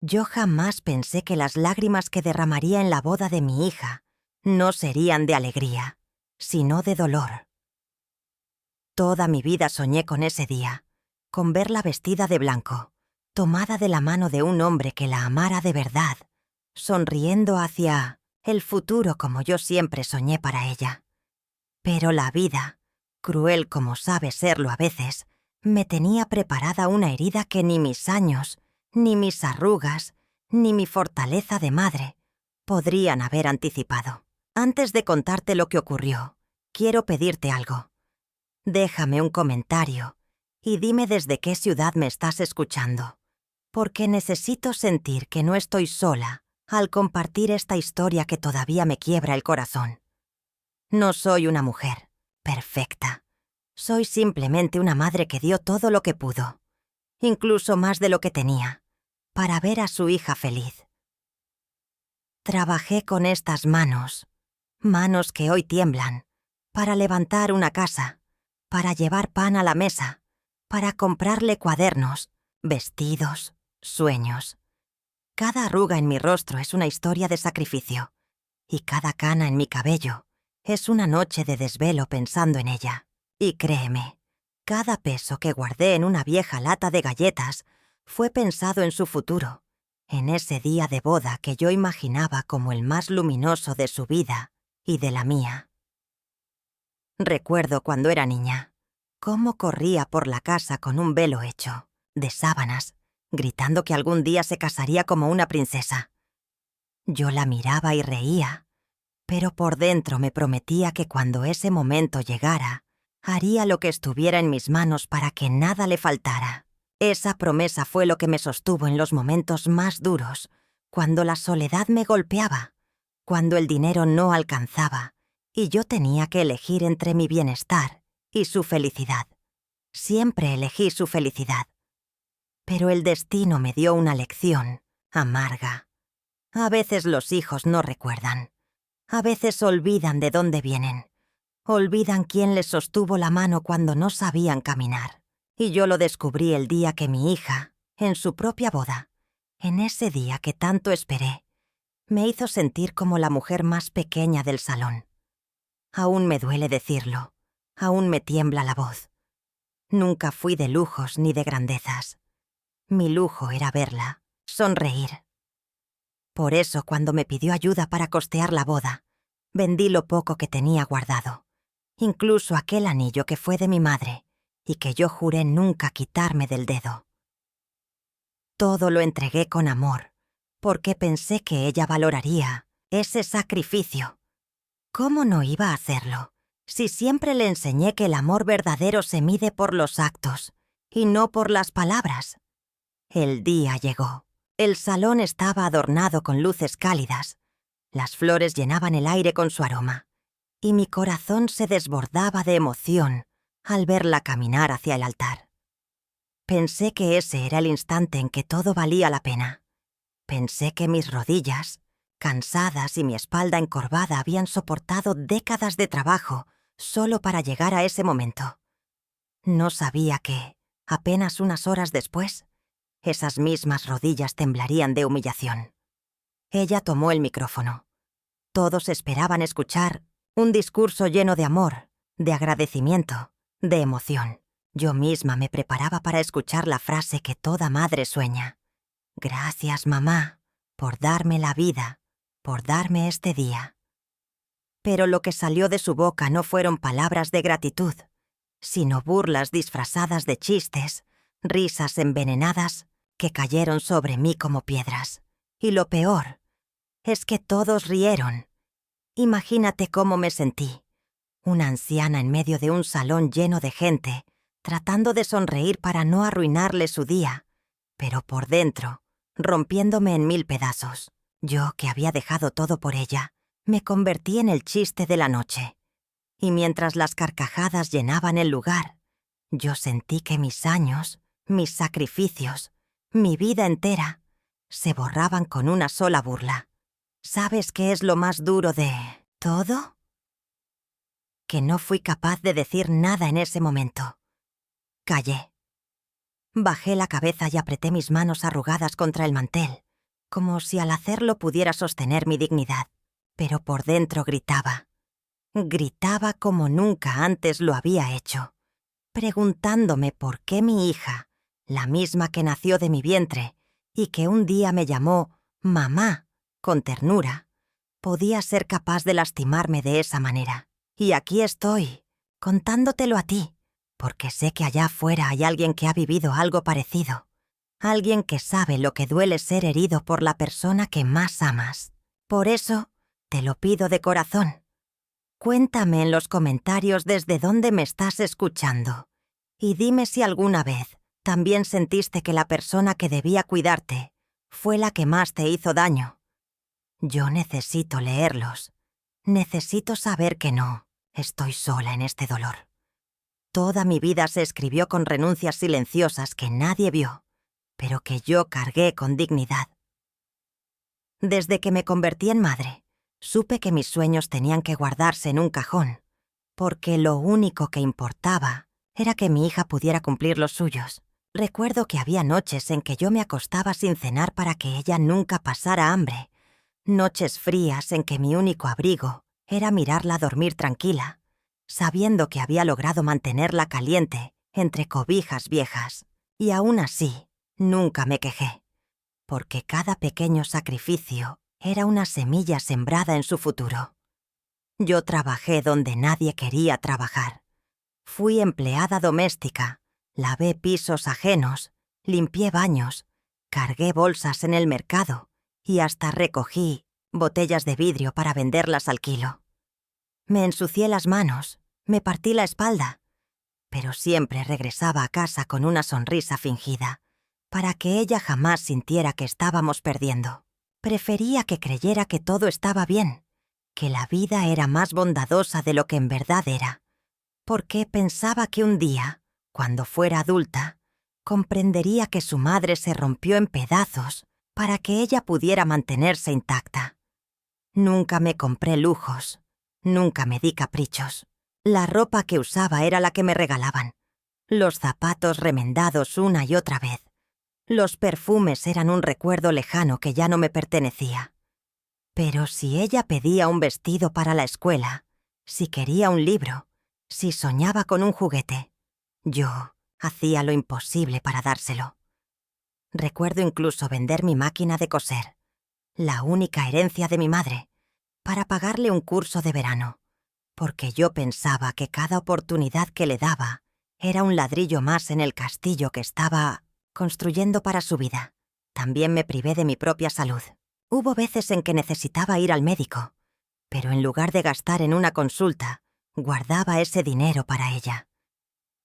Yo jamás pensé que las lágrimas que derramaría en la boda de mi hija no serían de alegría, sino de dolor. Toda mi vida soñé con ese día, con verla vestida de blanco, tomada de la mano de un hombre que la amara de verdad, sonriendo hacia el futuro como yo siempre soñé para ella. Pero la vida, cruel como sabe serlo a veces, me tenía preparada una herida que ni mis años, ni mis arrugas, ni mi fortaleza de madre podrían haber anticipado. Antes de contarte lo que ocurrió, quiero pedirte algo. Déjame un comentario y dime desde qué ciudad me estás escuchando, porque necesito sentir que no estoy sola al compartir esta historia que todavía me quiebra el corazón. No soy una mujer perfecta. Soy simplemente una madre que dio todo lo que pudo, incluso más de lo que tenía, para ver a su hija feliz. Trabajé con estas manos que hoy tiemblan, para levantar una casa, para llevar pan a la mesa, para comprarle cuadernos, vestidos, sueños. Cada arruga en mi rostro es una historia de sacrificio, y cada cana en mi cabello es una noche de desvelo pensando en ella. Y créeme, cada peso que guardé en una vieja lata de galletas fue pensado en su futuro, en ese día de boda que yo imaginaba como el más luminoso de su vida y de la mía. Recuerdo cuando era niña, cómo corría por la casa con un velo hecho, de sábanas, gritando que algún día se casaría como una princesa. Yo la miraba y reía, pero por dentro me prometía que cuando ese momento llegara, haría lo que estuviera en mis manos para que nada le faltara. Esa promesa fue lo que me sostuvo en los momentos más duros, cuando la soledad me golpeaba, cuando el dinero no alcanzaba, y yo tenía que elegir entre mi bienestar y su felicidad. Siempre elegí su felicidad. Pero el destino me dio una lección amarga. A veces los hijos no recuerdan. A veces olvidan de dónde vienen. Olvidan quién les sostuvo la mano cuando no sabían caminar. Y yo lo descubrí el día que mi hija, en su propia boda, en ese día que tanto esperé, me hizo sentir como la mujer más pequeña del salón. Aún me duele decirlo, aún me tiembla la voz. Nunca fui de lujos ni de grandezas. Mi lujo era verla, sonreír. Por eso, cuando me pidió ayuda para costear la boda, vendí lo poco que tenía guardado, incluso aquel anillo que fue de mi madre y que yo juré nunca quitarme del dedo. Todo lo entregué con amor, porque pensé que ella valoraría ese sacrificio. ¿Cómo no iba a hacerlo, si siempre le enseñé que el amor verdadero se mide por los actos y no por las palabras? El día llegó. El salón estaba adornado con luces cálidas. Las flores llenaban el aire con su aroma, y mi corazón se desbordaba de emoción al verla caminar hacia el altar. Pensé que ese era el instante en que todo valía la pena. Pensé que mis rodillas, cansadas y mi espalda encorvada habían soportado décadas de trabajo solo para llegar a ese momento. No sabía que, apenas unas horas después, esas mismas rodillas temblarían de humillación. Ella tomó el micrófono. Todos esperaban escuchar un discurso lleno de amor, de agradecimiento, de emoción. Yo misma me preparaba para escuchar la frase que toda madre sueña. Gracias, mamá, por darme la vida, por darme este día. Pero lo que salió de su boca no fueron palabras de gratitud, sino burlas disfrazadas de chistes, risas envenenadas que cayeron sobre mí como piedras. Y lo peor es que todos rieron. Imagínate cómo me sentí, una anciana en medio de un salón lleno de gente, tratando de sonreír para no arruinarle su día, pero por dentro, rompiéndome en 1000 pedazos. Yo, que había dejado todo por ella, me convertí en el chiste de la noche. Y mientras las carcajadas llenaban el lugar, yo sentí que mis años, mis sacrificios, mi vida entera, se borraban con una sola burla. ¿Sabes qué es lo más duro de todo? Que no fui capaz de decir nada en ese momento. Callé. Bajé la cabeza y apreté mis manos arrugadas contra el mantel, como si al hacerlo pudiera sostener mi dignidad, pero por dentro gritaba. Gritaba como nunca antes lo había hecho, preguntándome por qué mi hija, la misma que nació de mi vientre y que un día me llamó mamá con ternura, podía ser capaz de lastimarme de esa manera. Y aquí estoy, contándotelo a ti, porque sé que allá afuera hay alguien que ha vivido algo parecido, alguien que sabe lo que duele ser herido por la persona que más amas. Por eso, te lo pido de corazón. Cuéntame en los comentarios desde dónde me estás escuchando y dime si alguna vez también sentiste que la persona que debía cuidarte fue la que más te hizo daño. Yo necesito leerlos. Necesito saber que no estoy sola en este dolor. Toda mi vida se escribió con renuncias silenciosas que nadie vio, pero que yo cargué con dignidad. Desde que me convertí en madre, supe que mis sueños tenían que guardarse en un cajón, porque lo único que importaba era que mi hija pudiera cumplir los suyos. Recuerdo que había noches en que yo me acostaba sin cenar para que ella nunca pasara hambre, noches frías en que mi único abrigo era mirarla dormir tranquila, sabiendo que había logrado mantenerla caliente entre cobijas viejas. Y aún así, nunca me quejé, porque cada pequeño sacrificio era una semilla sembrada en su futuro. Yo trabajé donde nadie quería trabajar. Fui empleada doméstica, lavé pisos ajenos, limpié baños, cargué bolsas en el mercado y hasta recogí botellas de vidrio para venderlas al kilo. Me ensucié las manos, me partí la espalda, pero siempre regresaba a casa con una sonrisa fingida, para que ella jamás sintiera que estábamos perdiendo. Prefería que creyera que todo estaba bien, que la vida era más bondadosa de lo que en verdad era, porque pensaba que un día, cuando fuera adulta, comprendería que su madre se rompió en pedazos para que ella pudiera mantenerse intacta. Nunca me compré lujos, nunca me di caprichos. La ropa que usaba era la que me regalaban, los zapatos remendados una y otra vez. Los perfumes eran un recuerdo lejano que ya no me pertenecía. Pero si ella pedía un vestido para la escuela, si quería un libro, si soñaba con un juguete, yo hacía lo imposible para dárselo. Recuerdo incluso vender mi máquina de coser, la única herencia de mi madre, para pagarle un curso de verano, porque yo pensaba que cada oportunidad que le daba era un ladrillo más en el castillo que estaba construyendo para su vida. También me privé de mi propia salud. Hubo veces en que necesitaba ir al médico, pero en lugar de gastar en una consulta, guardaba ese dinero para ella.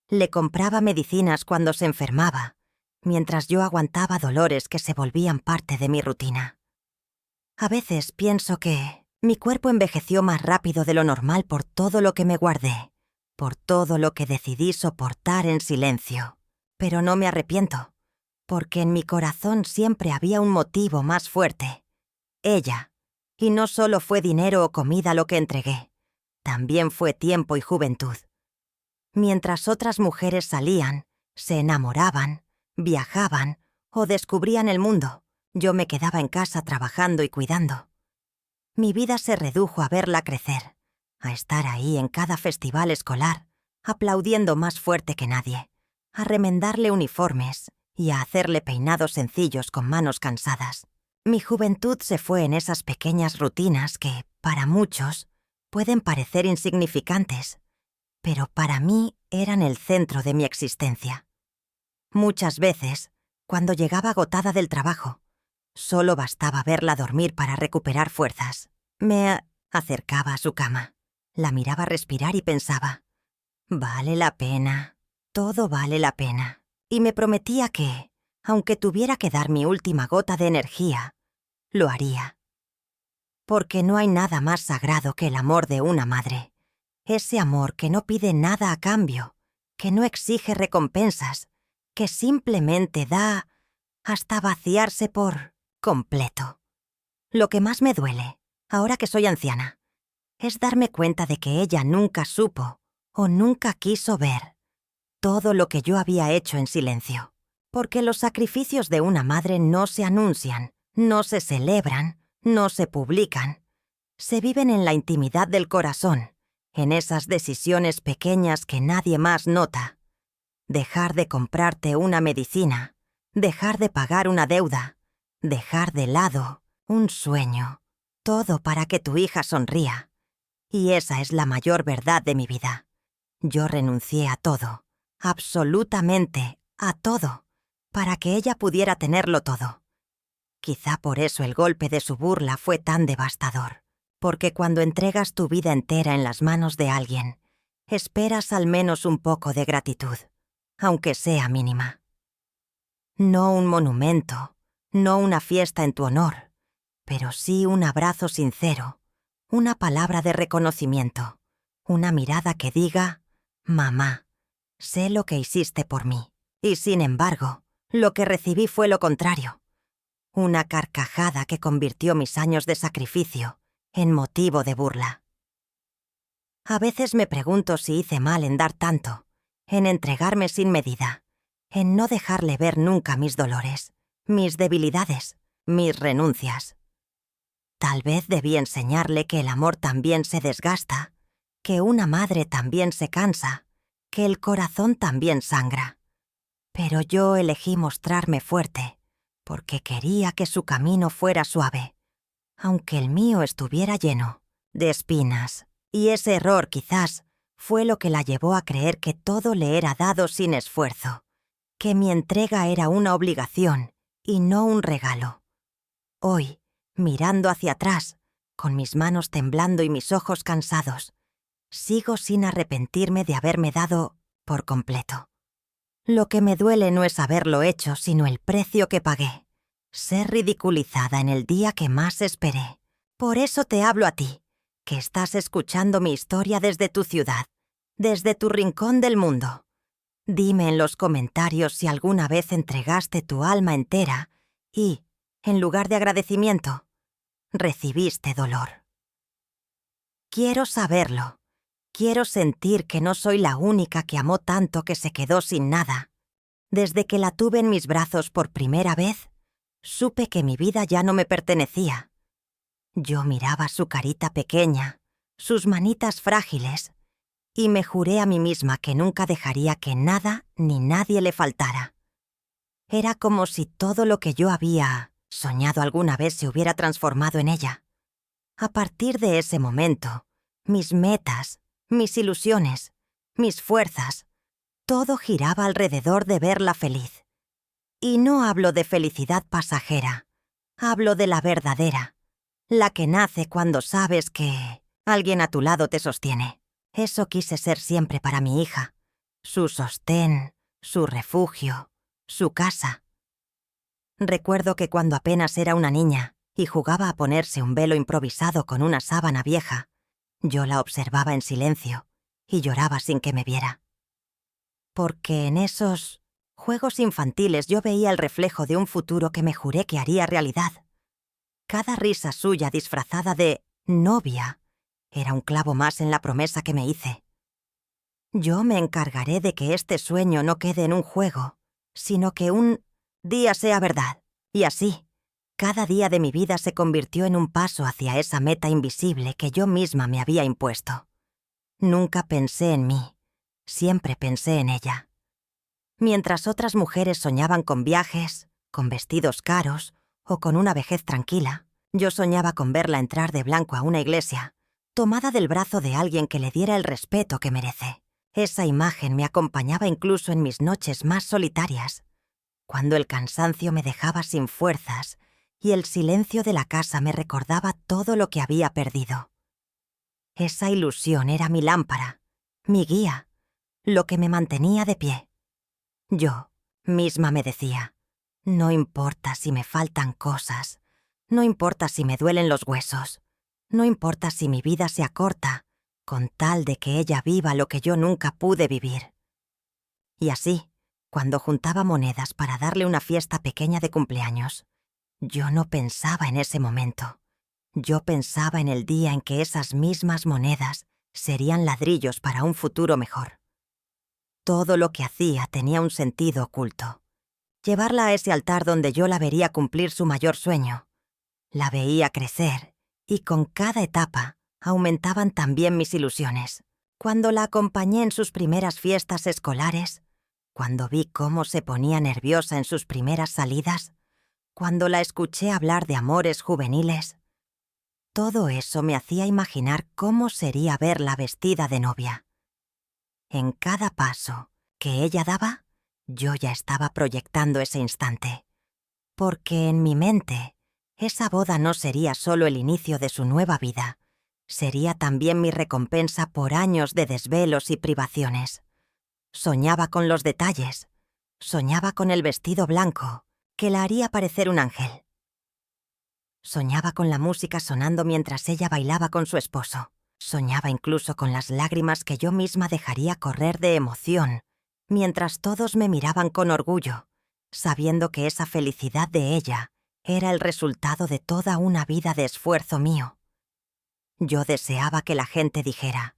Le compraba medicinas cuando se enfermaba, mientras yo aguantaba dolores que se volvían parte de mi rutina. A veces pienso que mi cuerpo envejeció más rápido de lo normal por todo lo que me guardé, por todo lo que decidí soportar en silencio. Pero no me arrepiento, porque en mi corazón siempre había un motivo más fuerte. Ella. Y no solo fue dinero o comida lo que entregué, también fue tiempo y juventud. Mientras otras mujeres salían, se enamoraban, viajaban o descubrían el mundo, yo me quedaba en casa trabajando y cuidando. Mi vida se redujo a verla crecer, a estar ahí en cada festival escolar, aplaudiendo más fuerte que nadie, a remendarle uniformes y a hacerle peinados sencillos con manos cansadas. Mi juventud se fue en esas pequeñas rutinas que, para muchos, pueden parecer insignificantes, pero para mí eran el centro de mi existencia. Muchas veces, cuando llegaba agotada del trabajo, solo bastaba verla dormir para recuperar fuerzas. Me acercaba a su cama, la miraba respirar y pensaba, vale la pena, todo vale la pena. Y me prometía que, aunque tuviera que dar mi última gota de energía, lo haría. Porque no hay nada más sagrado que el amor de una madre. Ese amor que no pide nada a cambio, que no exige recompensas, que simplemente da hasta vaciarse por completo. Lo que más me duele, ahora que soy anciana, es darme cuenta de que ella nunca supo o nunca quiso ver todo lo que yo había hecho en silencio. Porque los sacrificios de una madre no se anuncian, No se celebran, no se publican. Se viven en la intimidad del corazón, en esas decisiones pequeñas que nadie más nota. Dejar de comprarte una medicina, dejar de pagar una deuda, dejar de lado un sueño, todo para que tu hija sonría. Y esa es la mayor verdad de mi vida. Yo renuncié a todo, absolutamente a todo, para que ella pudiera tenerlo todo. Quizá por eso el golpe de su burla fue tan devastador, porque cuando entregas tu vida entera en las manos de alguien, esperas al menos un poco de gratitud, aunque sea mínima. No un monumento, no una fiesta en tu honor, pero sí un abrazo sincero, una palabra de reconocimiento, una mirada que diga: «Mamá, sé lo que hiciste por mí». Y sin embargo, lo que recibí fue lo contrario. Una carcajada que convirtió mis años de sacrificio en motivo de burla. A veces me pregunto si hice mal en dar tanto, en entregarme sin medida, en no dejarle ver nunca mis dolores, mis debilidades, mis renuncias. Tal vez debí enseñarle que el amor también se desgasta, que una madre también se cansa, que el corazón también sangra. Pero yo elegí mostrarme fuerte, porque quería que su camino fuera suave, aunque el mío estuviera lleno de espinas. Y ese error, quizás, fue lo que la llevó a creer que todo le era dado sin esfuerzo, que mi entrega era una obligación y no un regalo. Hoy, mirando hacia atrás, con mis manos temblando y mis ojos cansados, sigo sin arrepentirme de haberme dado por completo. Lo que me duele no es haberlo hecho, sino el precio que pagué. Ser ridiculizada en el día que más esperé. Por eso te hablo a ti, que estás escuchando mi historia desde tu ciudad, desde tu rincón del mundo. Dime en los comentarios si alguna vez entregaste tu alma entera y, en lugar de agradecimiento, recibiste dolor. Quiero saberlo. Quiero sentir que no soy la única que amó tanto que se quedó sin nada. Desde que la tuve en mis brazos por primera vez, supe que mi vida ya no me pertenecía. Yo miraba su carita pequeña, sus manitas frágiles, y me juré a mí misma que nunca dejaría que nada ni nadie le faltara. Era como si todo lo que yo había soñado alguna vez se hubiera transformado en ella. A partir de ese momento, mis metas, mis ilusiones, mis fuerzas, todo giraba alrededor de verla feliz. Y no hablo de felicidad pasajera, hablo de la verdadera, la que nace cuando sabes que alguien a tu lado te sostiene. Eso quise ser siempre para mi hija, su sostén, su refugio, su casa. Recuerdo que cuando apenas era una niña y jugaba a ponerse un velo improvisado con una sábana vieja, yo la observaba en silencio y lloraba sin que me viera. Porque en esos juegos infantiles yo veía el reflejo de un futuro que me juré que haría realidad. Cada risa suya disfrazada de novia era un clavo más en la promesa que me hice. Yo me encargaré de que este sueño no quede en un juego, sino que un día sea verdad. Y así, cada día de mi vida se convirtió en un paso hacia esa meta invisible que yo misma me había impuesto. Nunca pensé en mí, siempre pensé en ella. Mientras otras mujeres soñaban con viajes, con vestidos caros o con una vejez tranquila, yo soñaba con verla entrar de blanco a una iglesia, tomada del brazo de alguien que le diera el respeto que merece. Esa imagen me acompañaba incluso en mis noches más solitarias, cuando el cansancio me dejaba sin fuerzas y el silencio de la casa me recordaba todo lo que había perdido. Esa ilusión era mi lámpara, mi guía, lo que me mantenía de pie. Yo misma me decía, no importa si me faltan cosas, no importa si me duelen los huesos, no importa si mi vida se acorta, con tal de que ella viva lo que yo nunca pude vivir. Y así, cuando juntaba monedas para darle una fiesta pequeña de cumpleaños, yo no pensaba en ese momento. Yo pensaba en el día en que esas mismas monedas serían ladrillos para un futuro mejor. Todo lo que hacía tenía un sentido oculto. Llevarla a ese altar donde yo la vería cumplir su mayor sueño, La veía crecer y con cada etapa aumentaban también mis ilusiones. Cuando la acompañé en sus primeras fiestas escolares, cuando vi cómo se ponía nerviosa en sus primeras salidas, cuando la escuché hablar de amores juveniles, todo eso me hacía imaginar cómo sería verla vestida de novia. En cada paso que ella daba, yo ya estaba proyectando ese instante, porque en mi mente esa boda no sería solo el inicio de su nueva vida, sería también mi recompensa por años de desvelos y privaciones. Soñaba con los detalles, soñaba con el vestido blanco, que la haría parecer un ángel. Soñaba con la música sonando mientras ella bailaba con su esposo. Soñaba incluso con las lágrimas que yo misma dejaría correr de emoción, mientras todos me miraban con orgullo, sabiendo que esa felicidad de ella era el resultado de toda una vida de esfuerzo mío. Yo deseaba que la gente dijera: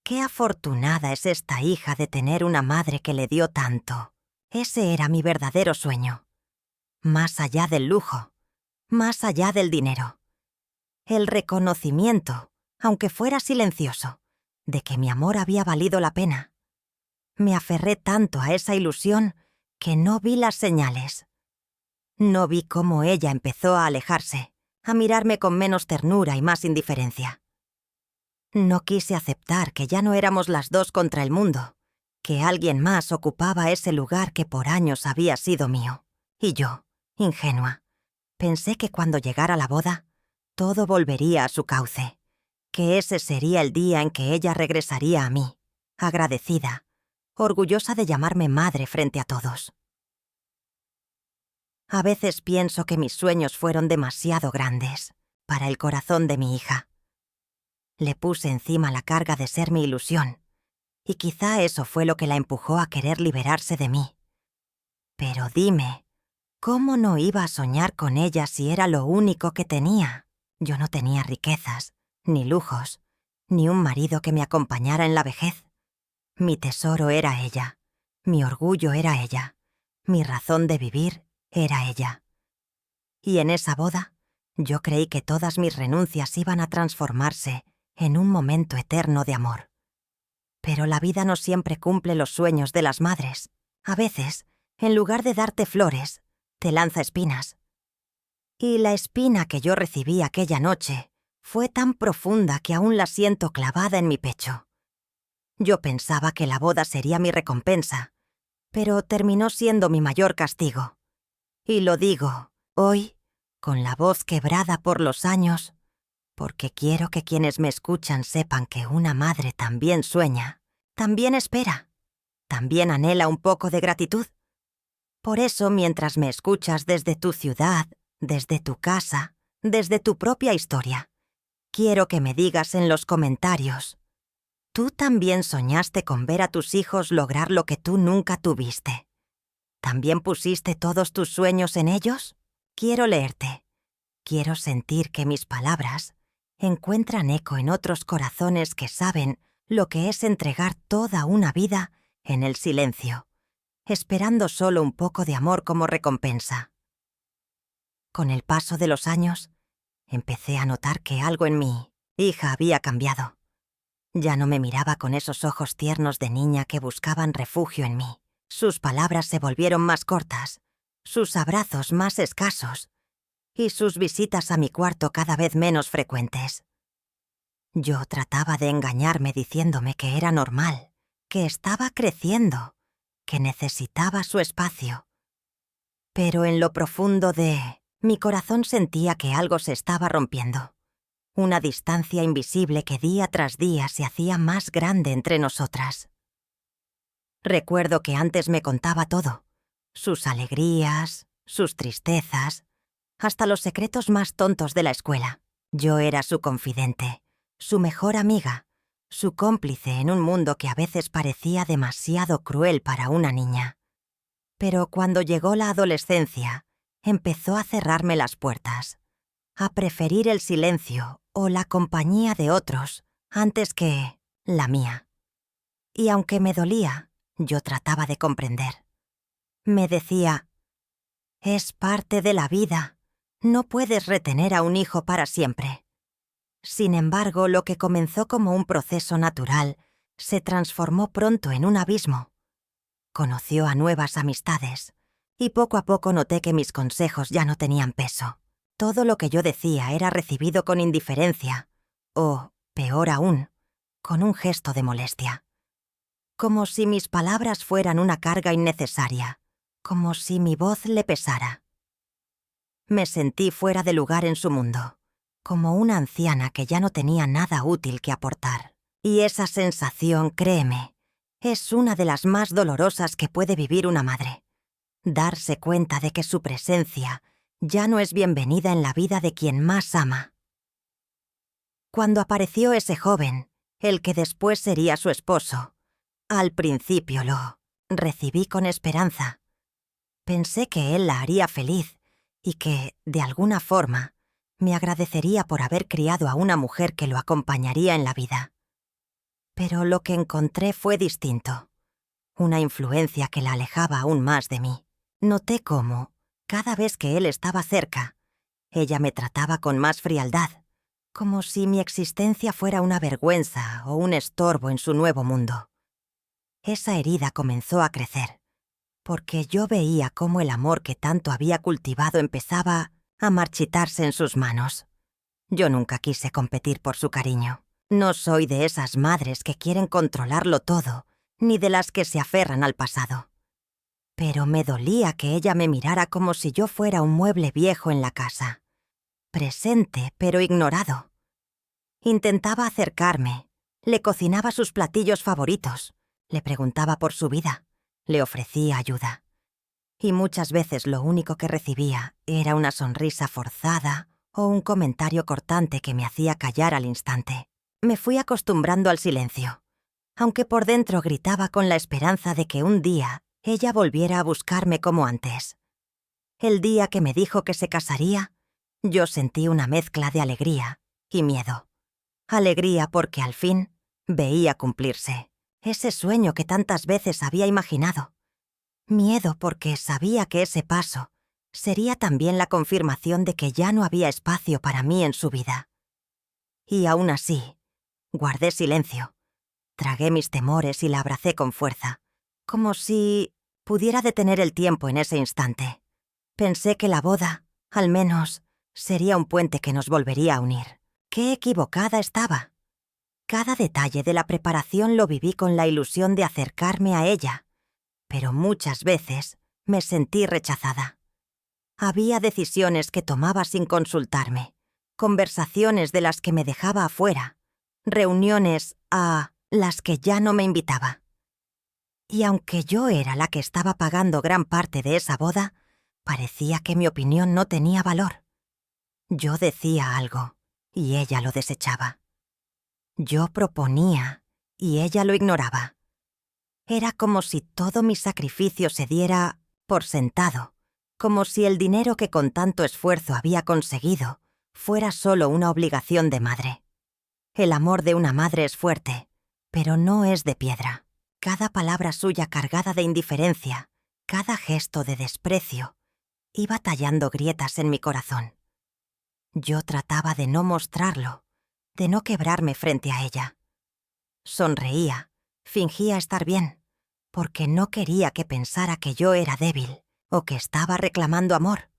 «Qué afortunada es esta hija de tener una madre que le dio tanto». Ese era mi verdadero sueño. Más allá del lujo, más allá del dinero. El reconocimiento, aunque fuera silencioso, de que mi amor había valido la pena. Me aferré tanto a esa ilusión que no vi las señales. No vi cómo ella empezó a alejarse, a mirarme con menos ternura y más indiferencia. No quise aceptar que ya no éramos las dos contra el mundo, que alguien más ocupaba ese lugar que por años había sido mío. Y yo, ingenua, pensé que cuando llegara la boda, todo volvería a su cauce, que ese sería el día en que ella regresaría a mí, agradecida, orgullosa de llamarme madre frente a todos. A veces pienso que mis sueños fueron demasiado grandes para el corazón de mi hija. Le puse encima la carga de ser mi ilusión, y quizá eso fue lo que la empujó a querer liberarse de mí. Pero dime, ¿cómo no iba a soñar con ella si era lo único que tenía? Yo no tenía riquezas, ni lujos, ni un marido que me acompañara en la vejez. Mi tesoro era ella, mi orgullo era ella, mi razón de vivir era ella. Y en esa boda, yo creí que todas mis renuncias iban a transformarse en un momento eterno de amor. Pero la vida no siempre cumple los sueños de las madres. A veces, en lugar de darte flores, te lanza espinas. Y la espina que yo recibí aquella noche fue tan profunda que aún la siento clavada en mi pecho. Yo pensaba que la boda sería mi recompensa, pero terminó siendo mi mayor castigo. Y lo digo hoy, con la voz quebrada por los años, porque quiero que quienes me escuchan sepan que una madre también sueña, también espera, también anhela un poco de gratitud. Por eso, mientras me escuchas desde tu ciudad, desde tu casa, desde tu propia historia, quiero que me digas en los comentarios: ¿tú también soñaste con ver a tus hijos lograr lo que tú nunca tuviste? ¿También pusiste todos tus sueños en ellos? Quiero leerte. Quiero sentir que mis palabras encuentran eco en otros corazones que saben lo que es entregar toda una vida en el silencio, esperando solo un poco de amor como recompensa. Con el paso de los años, empecé a notar que algo en mi hija había cambiado. Ya no me miraba con esos ojos tiernos de niña que buscaban refugio en mí. Sus palabras se volvieron más cortas, sus abrazos más escasos, y sus visitas a mi cuarto cada vez menos frecuentes. Yo trataba de engañarme diciéndome que era normal, que estaba creciendo, que necesitaba su espacio. Pero en lo profundo de mi corazón sentía que algo se estaba rompiendo. Una distancia invisible que día tras día se hacía más grande entre nosotras. Recuerdo que antes me contaba todo, sus alegrías, sus tristezas, hasta los secretos más tontos de la escuela. Yo era su confidente, su mejor amiga, su cómplice en un mundo que a veces parecía demasiado cruel para una niña. Pero cuando llegó la adolescencia, empezó a cerrarme las puertas, a preferir el silencio o la compañía de otros antes que la mía. Y aunque me dolía, yo trataba de comprender. Me decía: «Es parte de la vida. No puedes retener a un hijo para siempre. Sin embargo, lo que comenzó como un proceso natural se transformó pronto en un abismo. Conoció a nuevas amistades, y poco a poco noté que mis consejos ya no tenían peso. Todo lo que yo decía era recibido con indiferencia, o, peor aún, con un gesto de molestia. Como si mis palabras fueran una carga innecesaria, como si mi voz le pesara. Me sentí fuera de lugar en su mundo, como una anciana que ya no tenía nada útil que aportar. Y esa sensación, créeme, es una de las más dolorosas que puede vivir una madre. Darse cuenta de que su presencia ya no es bienvenida en la vida de quien más ama. Cuando apareció ese joven, el que después sería su esposo, al principio lo recibí con esperanza. Pensé que él la haría feliz y que, de alguna forma, me agradecería por haber criado a una mujer que lo acompañaría en la vida. Pero lo que encontré fue distinto. Una influencia que la alejaba aún más de mí. Noté cómo, cada vez que él estaba cerca, ella me trataba con más frialdad, como si mi existencia fuera una vergüenza o un estorbo en su nuevo mundo. Esa herida comenzó a crecer, porque yo veía cómo el amor que tanto había cultivado empezaba a marchitarse en sus manos. Yo nunca quise competir por su cariño. No soy de esas madres que quieren controlarlo todo, ni de las que se aferran al pasado. Pero me dolía que ella me mirara como si yo fuera un mueble viejo en la casa, presente pero ignorado. Intentaba acercarme, le cocinaba sus platillos favoritos, le preguntaba por su vida, le ofrecía ayuda. Y muchas veces lo único que recibía era una sonrisa forzada o un comentario cortante que me hacía callar al instante. Me fui acostumbrando al silencio, aunque por dentro gritaba con la esperanza de que un día ella volviera a buscarme como antes. El día que me dijo que se casaría, yo sentí una mezcla de alegría y miedo. Alegría porque al fin veía cumplirse ese sueño que tantas veces había imaginado. Miedo porque sabía que ese paso sería también la confirmación de que ya no había espacio para mí en su vida. Y aún así, guardé silencio. Tragué mis temores y la abracé con fuerza, como si pudiera detener el tiempo en ese instante. Pensé que la boda, al menos, sería un puente que nos volvería a unir. ¡Qué equivocada estaba! Cada detalle de la preparación lo viví con la ilusión de acercarme a ella, pero muchas veces me sentí rechazada. Había decisiones que tomaba sin consultarme, conversaciones de las que me dejaba afuera, reuniones a las que ya no me invitaba. Y aunque yo era la que estaba pagando gran parte de esa boda, parecía que mi opinión no tenía valor. Yo decía algo y ella lo desechaba. Yo proponía y ella lo ignoraba. Era como si todo mi sacrificio se diera por sentado, como si el dinero que con tanto esfuerzo había conseguido fuera solo una obligación de madre. El amor de una madre es fuerte, pero no es de piedra. Cada palabra suya cargada de indiferencia, cada gesto de desprecio, iba tallando grietas en mi corazón. Yo trataba de no mostrarlo, de no quebrarme frente a ella. Sonreía, fingía estar bien, porque no quería que pensara que yo era débil o que estaba reclamando amor.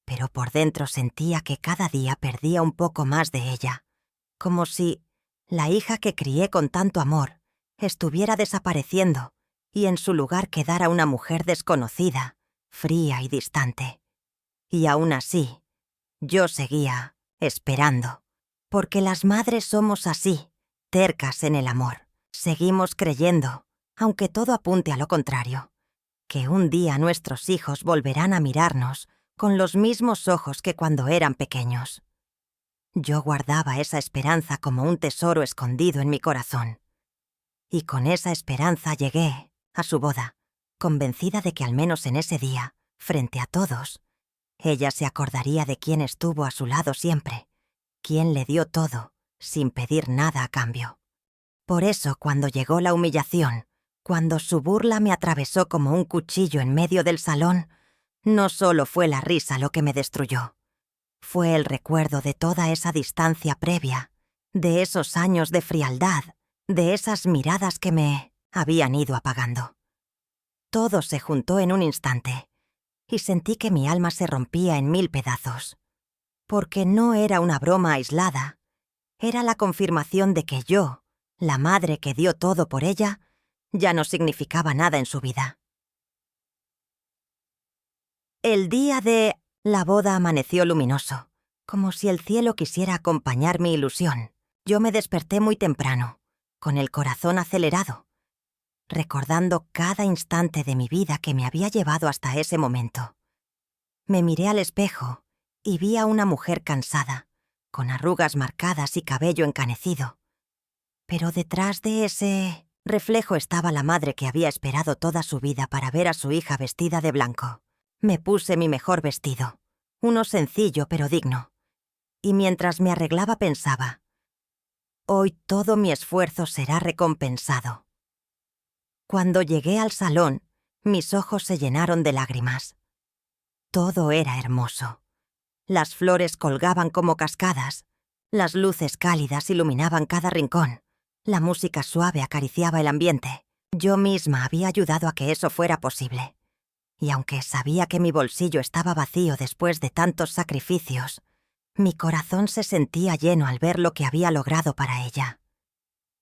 Pero por dentro sentía que cada día perdía un poco más de ella, como si la hija que crié con tanto amor estuviera desapareciendo y en su lugar quedara una mujer desconocida, fría y distante. Y aún así, yo seguía esperando, porque las madres somos así, tercas en el amor. Seguimos creyendo, aunque todo apunte a lo contrario, que un día nuestros hijos volverán a mirarnos con los mismos ojos que cuando eran pequeños. Yo guardaba esa esperanza como un tesoro escondido en mi corazón. Y con esa esperanza llegué a su boda, convencida de que al menos en ese día, frente a todos, ella se acordaría de quién estuvo a su lado siempre, quién le dio todo, sin pedir nada a cambio. Por eso, cuando llegó la humillación, cuando su burla me atravesó como un cuchillo en medio del salón, no solo fue la risa lo que me destruyó, Fue el recuerdo de toda esa distancia previa, de esos años de frialdad, de esas miradas que me habían ido apagando. Todo se juntó en un instante, y sentí que mi alma se rompía en 1000 pedazos. Porque no era una broma aislada, era la confirmación de que yo, la madre que dio todo por ella, ya no significaba nada en su vida. El día de la boda amaneció luminoso, como si el cielo quisiera acompañar mi ilusión. Yo me desperté muy temprano, con el corazón acelerado, recordando cada instante de mi vida que me había llevado hasta ese momento. Me miré al espejo y vi a una mujer cansada, con arrugas marcadas y cabello encanecido. Pero detrás de ese reflejo estaba la madre que había esperado toda su vida para ver a su hija vestida de blanco. Me puse mi mejor vestido, uno sencillo pero digno, y mientras me arreglaba pensaba: hoy todo mi esfuerzo será recompensado. Cuando llegué al salón, mis ojos se llenaron de lágrimas. Todo era hermoso. Las flores colgaban como cascadas, las luces cálidas iluminaban cada rincón, la música suave acariciaba el ambiente. Yo misma había ayudado a que eso fuera posible. Y aunque sabía que mi bolsillo estaba vacío después de tantos sacrificios, mi corazón se sentía lleno al ver lo que había logrado para ella.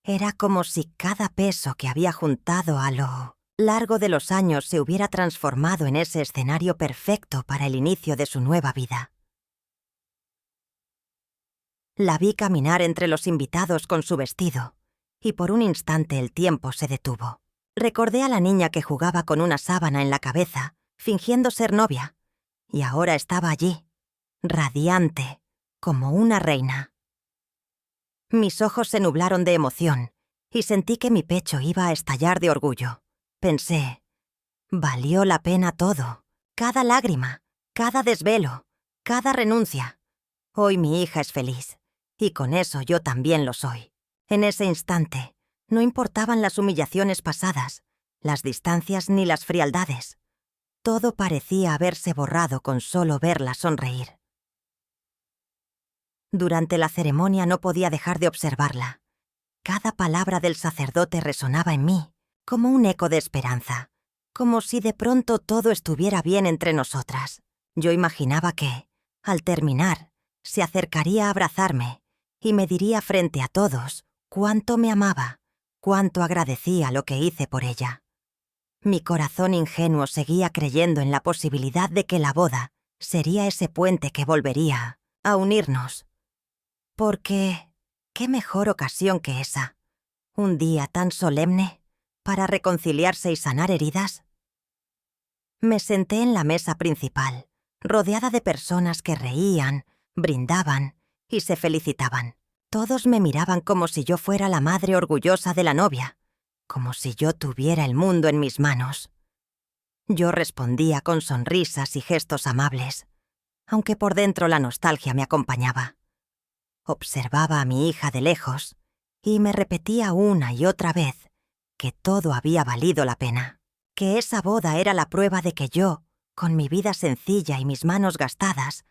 Era como si cada peso que había juntado a lo largo de los años se hubiera transformado en ese escenario perfecto para el inicio de su nueva vida. La vi caminar entre los invitados con su vestido, y por un instante el tiempo se detuvo. Recordé a la niña que jugaba con una sábana en la cabeza, fingiendo ser novia, y ahora estaba allí, radiante, como una reina. Mis ojos se nublaron de emoción, y sentí que mi pecho iba a estallar de orgullo. Pensé: valió la pena todo, cada lágrima, cada desvelo, cada renuncia. Hoy mi hija es feliz, y con eso yo también lo soy. En ese instante, no importaban las humillaciones pasadas, las distancias ni las frialdades. Todo parecía haberse borrado con solo verla sonreír. Durante la ceremonia no podía dejar de observarla. Cada palabra del sacerdote resonaba en mí, como un eco de esperanza, como si de pronto todo estuviera bien entre nosotras. Yo imaginaba que, al terminar, se acercaría a abrazarme y me diría frente a todos cuánto me amaba, cuánto agradecía lo que hice por ella. Mi corazón ingenuo seguía creyendo en la posibilidad de que la boda sería ese puente que volvería a unirnos. Porque, ¿qué mejor ocasión que esa? Un día tan solemne para reconciliarse y sanar heridas. Me senté en la mesa principal, rodeada de personas que reían, brindaban y se felicitaban. Todos me miraban como si yo fuera la madre orgullosa de la novia, como si yo tuviera el mundo en mis manos. Yo respondía con sonrisas y gestos amables, aunque por dentro la nostalgia me acompañaba. Observaba a mi hija de lejos y me repetía una y otra vez que todo había valido la pena, que esa boda era la prueba de que yo, con mi vida sencilla y mis manos gastadas,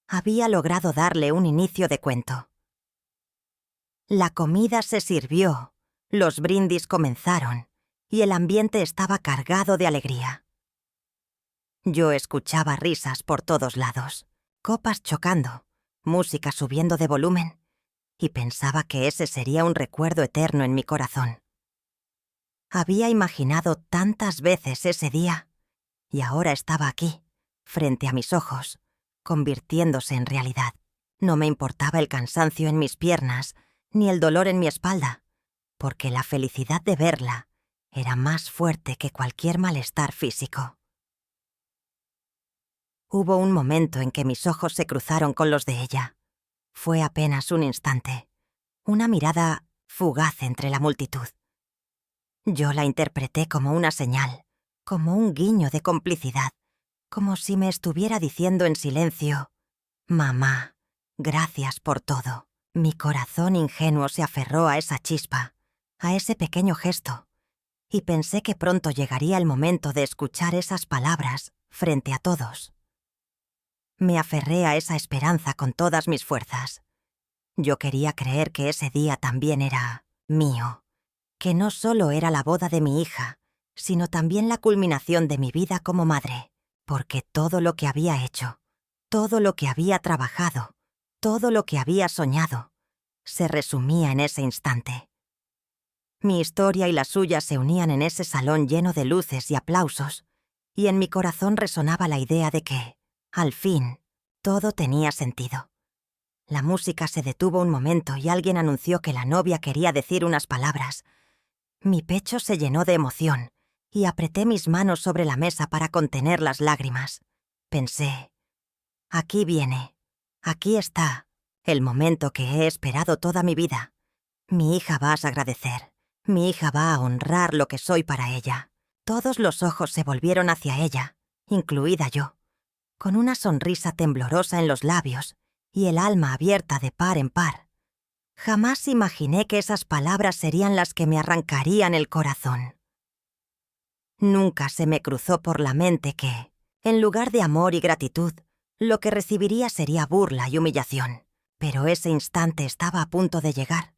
había logrado darle un inicio de cuento. La comida se sirvió, los brindis comenzaron y el ambiente estaba cargado de alegría. Yo escuchaba risas por todos lados, copas chocando, música subiendo de volumen, y pensaba que ese sería un recuerdo eterno en mi corazón. Había imaginado tantas veces ese día, y ahora estaba aquí, frente a mis ojos, convirtiéndose en realidad. No me importaba el cansancio en mis piernas, ni el dolor en mi espalda, porque la felicidad de verla era más fuerte que cualquier malestar físico. Hubo un momento en que mis ojos se cruzaron con los de ella. Fue apenas un instante, una mirada fugaz entre la multitud. Yo la interpreté como una señal, como un guiño de complicidad, como si me estuviera diciendo en silencio: «Mamá, gracias por todo». Mi corazón ingenuo se aferró a esa chispa, a ese pequeño gesto, y pensé que pronto llegaría el momento de escuchar esas palabras frente a todos. Me aferré a esa esperanza con todas mis fuerzas. Yo quería creer que ese día también era mío, que no solo era la boda de mi hija, sino también la culminación de mi vida como madre, porque todo lo que había hecho, todo lo que había trabajado, todo lo que había soñado, se resumía en ese instante. Mi historia y la suya se unían en ese salón lleno de luces y aplausos, y en mi corazón resonaba la idea de que, al fin, todo tenía sentido. La música se detuvo un momento y alguien anunció que la novia quería decir unas palabras. Mi pecho se llenó de emoción y apreté mis manos sobre la mesa para contener las lágrimas. Pensé, aquí viene, aquí está, el momento que he esperado toda mi vida. Mi hija va a agradecer, mi hija va a honrar lo que soy para ella. Todos los ojos se volvieron hacia ella, incluida yo, con una sonrisa temblorosa en los labios y el alma abierta de par en par. Jamás imaginé que esas palabras serían las que me arrancarían el corazón. Nunca se me cruzó por la mente que, en lugar de amor y gratitud, lo que recibiría sería burla y humillación. Pero ese instante estaba a punto de llegar,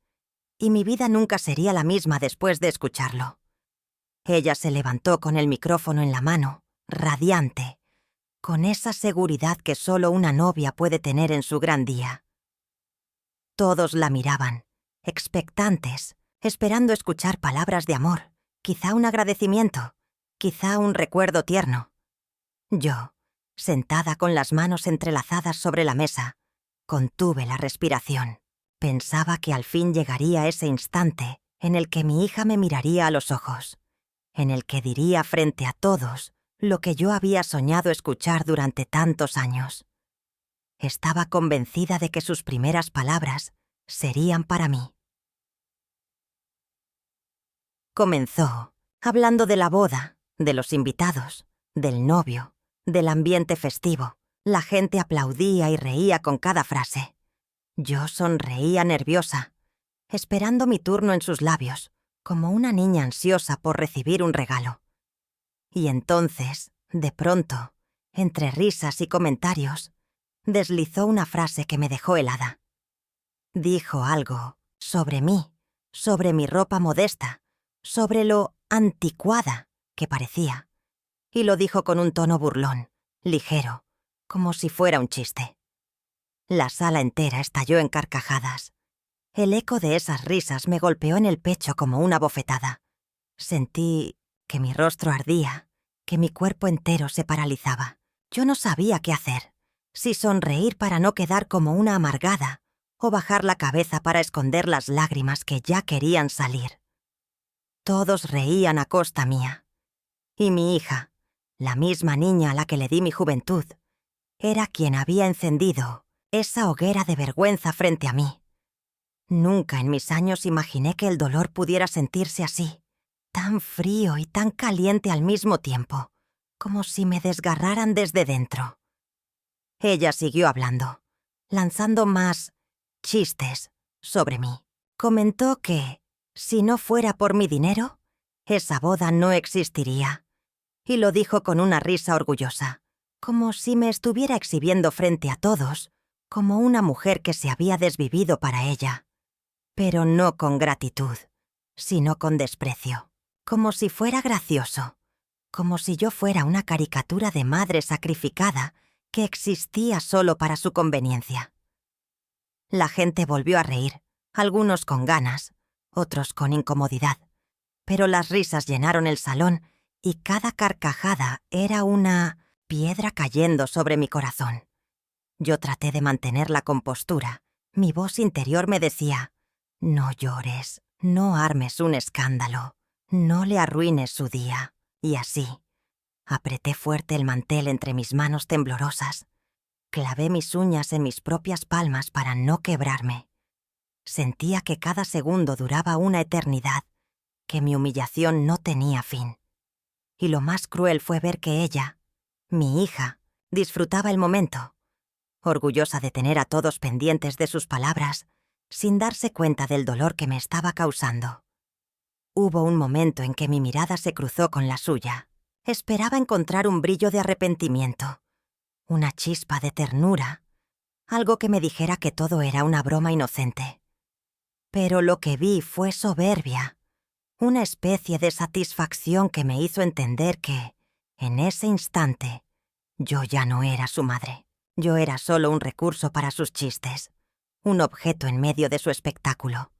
y mi vida nunca sería la misma después de escucharlo. Ella se levantó con el micrófono en la mano, radiante, con esa seguridad que solo una novia puede tener en su gran día. Todos la miraban, expectantes, esperando escuchar palabras de amor, quizá un agradecimiento, quizá un recuerdo tierno. Yo, sentada con las manos entrelazadas sobre la mesa, contuve la respiración. Pensaba que al fin llegaría ese instante en el que mi hija me miraría a los ojos, en el que diría frente a todos lo que yo había soñado escuchar durante tantos años. Estaba convencida de que sus primeras palabras serían para mí. Comenzó hablando de la boda, de los invitados, del novio, del ambiente festivo. La gente aplaudía y reía con cada frase. Yo sonreía nerviosa, esperando mi turno en sus labios, como una niña ansiosa por recibir un regalo. Y entonces, de pronto, entre risas y comentarios, deslizó una frase que me dejó helada. Dijo algo sobre mí, sobre mi ropa modesta, sobre lo anticuada que parecía, y lo dijo con un tono burlón, ligero, como si fuera un chiste. La sala entera estalló en carcajadas. El eco de esas risas me golpeó en el pecho como una bofetada. Sentí que mi rostro ardía, que mi cuerpo entero se paralizaba. Yo no sabía qué hacer, si sonreír para no quedar como una amargada o bajar la cabeza para esconder las lágrimas que ya querían salir. Todos reían a costa mía. Y mi hija, la misma niña a la que le di mi juventud, era quien había encendido esa hoguera de vergüenza frente a mí. Nunca en mis años imaginé que el dolor pudiera sentirse así, tan frío y tan caliente al mismo tiempo, como si me desgarraran desde dentro. Ella siguió hablando, lanzando más chistes sobre mí. Comentó que, si no fuera por mi dinero, esa boda no existiría. Y lo dijo con una risa orgullosa, como si me estuviera exhibiendo frente a todos, como una mujer que se había desvivido para ella. Pero no con gratitud, sino con desprecio, como si fuera gracioso, como si yo fuera una caricatura de madre sacrificada que existía solo para su conveniencia. La gente volvió a reír, algunos con ganas, otros con incomodidad, pero las risas llenaron el salón y cada carcajada era una piedra cayendo sobre mi corazón. Yo traté de mantener la compostura. Mi voz interior me decía: no llores, no armes un escándalo, no le arruines su día. Y así, apreté fuerte el mantel entre mis manos temblorosas. Clavé mis uñas en mis propias palmas para no quebrarme. Sentía que cada segundo duraba una eternidad, que mi humillación no tenía fin. Y lo más cruel fue ver que ella, mi hija, disfrutaba el momento, orgullosa de tener a todos pendientes de sus palabras, sin darse cuenta del dolor que me estaba causando. Hubo un momento en que mi mirada se cruzó con la suya. Esperaba encontrar un brillo de arrepentimiento, una chispa de ternura, algo que me dijera que todo era una broma inocente. Pero lo que vi fue soberbia, una especie de satisfacción que me hizo entender que, en ese instante, yo ya no era su madre. Yo era solo un recurso para sus chistes, un objeto en medio de su espectáculo.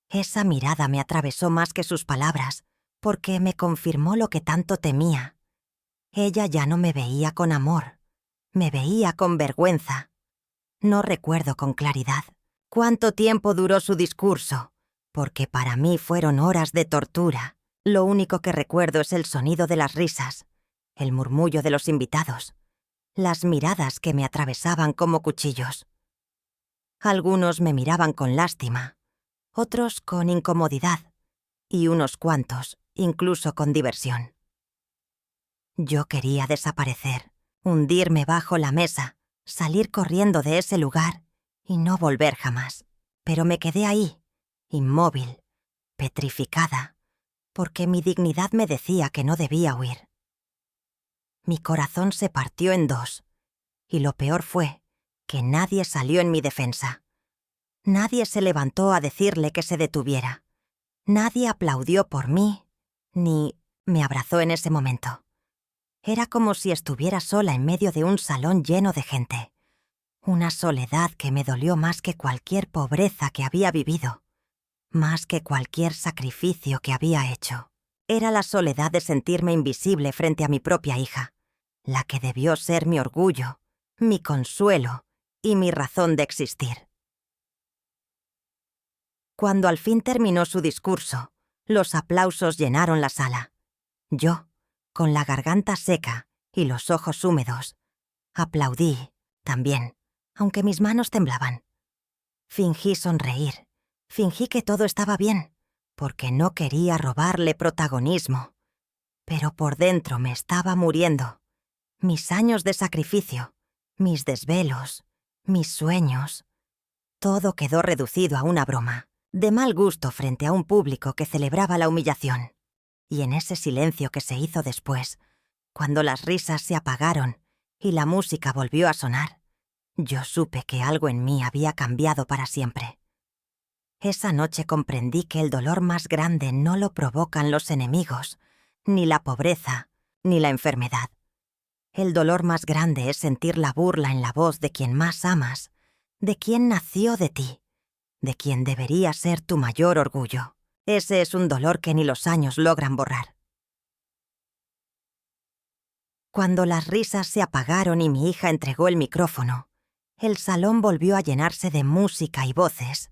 Esa mirada me atravesó más que sus palabras, porque me confirmó lo que tanto temía. Ella ya no me veía con amor, me veía con vergüenza. No recuerdo con claridad cuánto tiempo duró su discurso, porque para mí fueron horas de tortura. Lo único que recuerdo es el sonido de las risas, el murmullo de los invitados, las miradas que me atravesaban como cuchillos. Algunos me miraban con lástima, otros con incomodidad, y unos cuantos incluso con diversión. Yo quería desaparecer, hundirme bajo la mesa, salir corriendo de ese lugar y no volver jamás. Pero me quedé ahí, inmóvil, petrificada, porque mi dignidad me decía que no debía huir. Mi corazón se partió en dos, y lo peor fue que nadie salió en mi defensa. Nadie se levantó a decirle que se detuviera. Nadie aplaudió por mí, ni me abrazó en ese momento. Era como si estuviera sola en medio de un salón lleno de gente. Una soledad que me dolió más que cualquier pobreza que había vivido, más que cualquier sacrificio que había hecho. Era la soledad de sentirme invisible frente a mi propia hija, la que debió ser mi orgullo, mi consuelo y mi razón de existir. Cuando al fin terminó su discurso, los aplausos llenaron la sala. Yo, con la garganta seca y los ojos húmedos, aplaudí también, aunque mis manos temblaban. Fingí sonreír, fingí que todo estaba bien, porque no quería robarle protagonismo. Pero por dentro me estaba muriendo. Mis años de sacrificio, mis desvelos, mis sueños, todo quedó reducido a una broma, de mal gusto frente a un público que celebraba la humillación. Y en ese silencio que se hizo después, cuando las risas se apagaron y la música volvió a sonar, yo supe que algo en mí había cambiado para siempre. Esa noche comprendí que el dolor más grande no lo provocan los enemigos, ni la pobreza, ni la enfermedad. El dolor más grande es sentir la burla en la voz de quien más amas, de quien nació de ti, de quien debería ser tu mayor orgullo. Ese es un dolor que ni los años logran borrar. Cuando las risas se apagaron y mi hija entregó el micrófono, el salón volvió a llenarse de música y voces,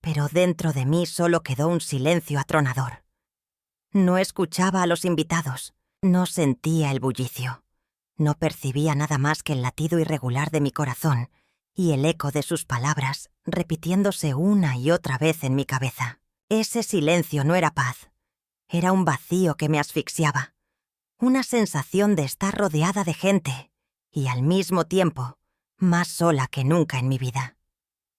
pero dentro de mí solo quedó un silencio atronador. No escuchaba a los invitados, no sentía el bullicio, no percibía nada más que el latido irregular de mi corazón y el eco de sus palabras repitiéndose una y otra vez en mi cabeza. Ese silencio no era paz, era un vacío que me asfixiaba, una sensación de estar rodeada de gente y al mismo tiempo más sola que nunca en mi vida.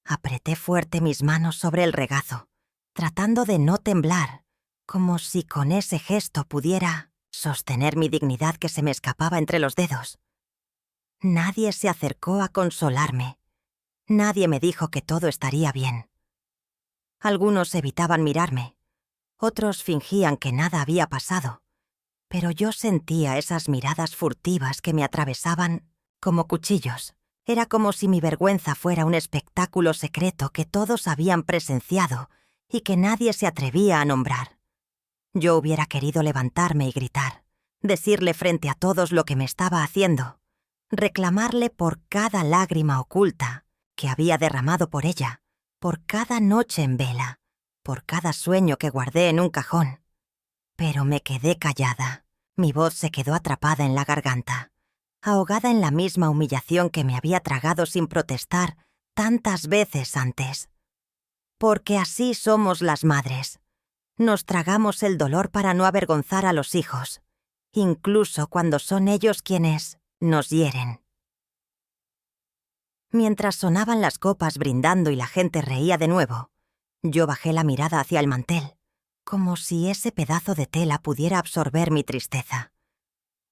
Apreté fuerte mis manos sobre el regazo, tratando de no temblar, como si con ese gesto pudiera sostener mi dignidad que se me escapaba entre los dedos. Nadie se acercó a consolarme. Nadie me dijo que todo estaría bien. Algunos evitaban mirarme, otros fingían que nada había pasado, pero yo sentía esas miradas furtivas que me atravesaban como cuchillos. Era como si mi vergüenza fuera un espectáculo secreto que todos habían presenciado y que nadie se atrevía a nombrar. Yo hubiera querido levantarme y gritar, decirle frente a todos lo que me estaba haciendo, reclamarle por cada lágrima oculta que había derramado por ella, por cada noche en vela, por cada sueño que guardé en un cajón. Pero me quedé callada. Mi voz se quedó atrapada en la garganta, ahogada en la misma humillación que me había tragado sin protestar tantas veces antes. Porque así somos las madres. Nos tragamos el dolor para no avergonzar a los hijos, incluso cuando son ellos quienes nos hieren. Mientras sonaban las copas brindando y la gente reía de nuevo, yo bajé la mirada hacia el mantel, como si ese pedazo de tela pudiera absorber mi tristeza.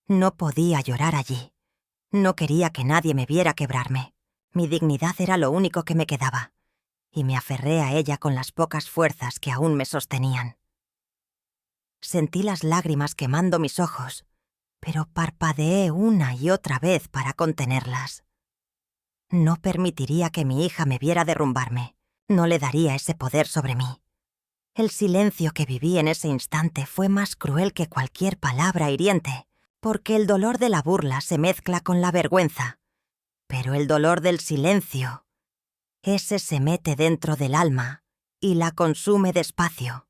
No podía llorar allí, No quería que nadie me viera quebrarme. Mi dignidad era lo único que me quedaba, y me aferré a ella con las pocas fuerzas que aún me sostenían. Sentí las lágrimas quemando mis ojos, pero parpadeé una y otra vez para contenerlas. No permitiría que mi hija me viera derrumbarme. No le daría ese poder sobre mí. El silencio que viví en ese instante fue más cruel que cualquier palabra hiriente, porque el dolor de la burla se mezcla con la vergüenza. Pero el dolor del silencio, ese se mete dentro del alma y la consume despacio.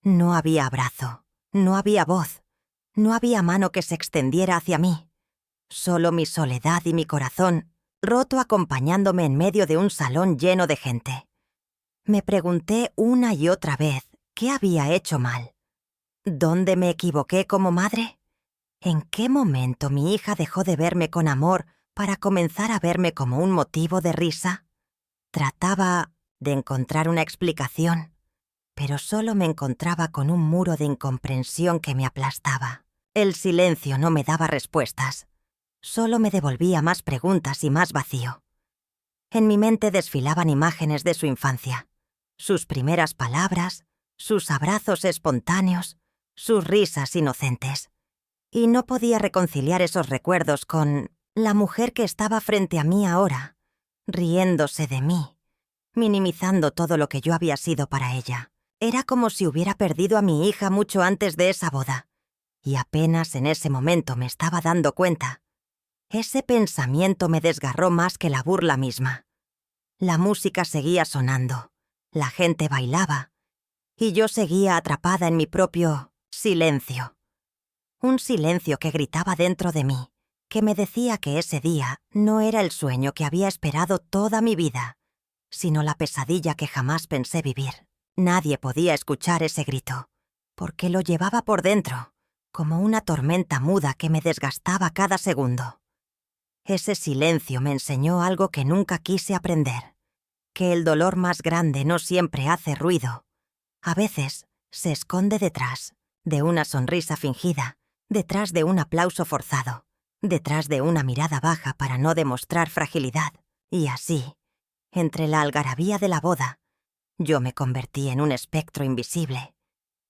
No había abrazo, no había voz, no había mano que se extendiera hacia mí. Solo mi soledad y mi corazón, roto acompañándome en medio de un salón lleno de gente. Me pregunté una y otra vez qué había hecho mal. ¿Dónde me equivoqué como madre? ¿En qué momento mi hija dejó de verme con amor para comenzar a verme como un motivo de risa? Trataba de encontrar una explicación, pero solo me encontraba con un muro de incomprensión que me aplastaba. El silencio no me daba respuestas. Solo me devolvía más preguntas y más vacío. En mi mente desfilaban imágenes de su infancia, sus primeras palabras, sus abrazos espontáneos, sus risas inocentes. Y no podía reconciliar esos recuerdos con la mujer que estaba frente a mí ahora, riéndose de mí, minimizando todo lo que yo había sido para ella. Era como si hubiera perdido a mi hija mucho antes de esa boda, y apenas en ese momento me estaba dando cuenta. Ese pensamiento me desgarró más que la burla misma. La música seguía sonando, la gente bailaba, y yo seguía atrapada en mi propio silencio. Un silencio que gritaba dentro de mí, que me decía que ese día no era el sueño que había esperado toda mi vida, sino la pesadilla que jamás pensé vivir. Nadie podía escuchar ese grito, porque lo llevaba por dentro, como una tormenta muda que me desgastaba cada segundo. Ese silencio me enseñó algo que nunca quise aprender, que el dolor más grande no siempre hace ruido. A veces se esconde detrás de una sonrisa fingida, detrás de un aplauso forzado, detrás de una mirada baja para no demostrar fragilidad. Y así, entre la algarabía de la boda, yo me convertí en un espectro invisible,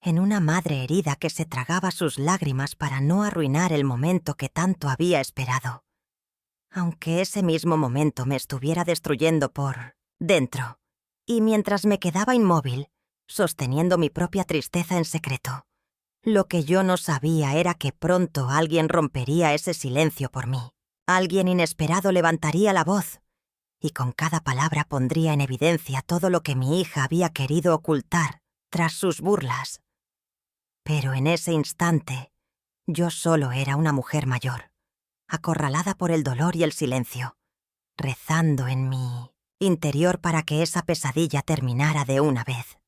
en una madre herida que se tragaba sus lágrimas para no arruinar el momento que tanto había esperado. Aunque ese mismo momento me estuviera destruyendo por dentro, y mientras me quedaba inmóvil, sosteniendo mi propia tristeza en secreto, lo que yo no sabía era que pronto alguien rompería ese silencio por mí. Alguien inesperado levantaría la voz, y con cada palabra pondría en evidencia todo lo que mi hija había querido ocultar tras sus burlas. Pero en ese instante, yo solo era una mujer mayor, acorralada por el dolor y el silencio, rezando en mi interior para que esa pesadilla terminara de una vez.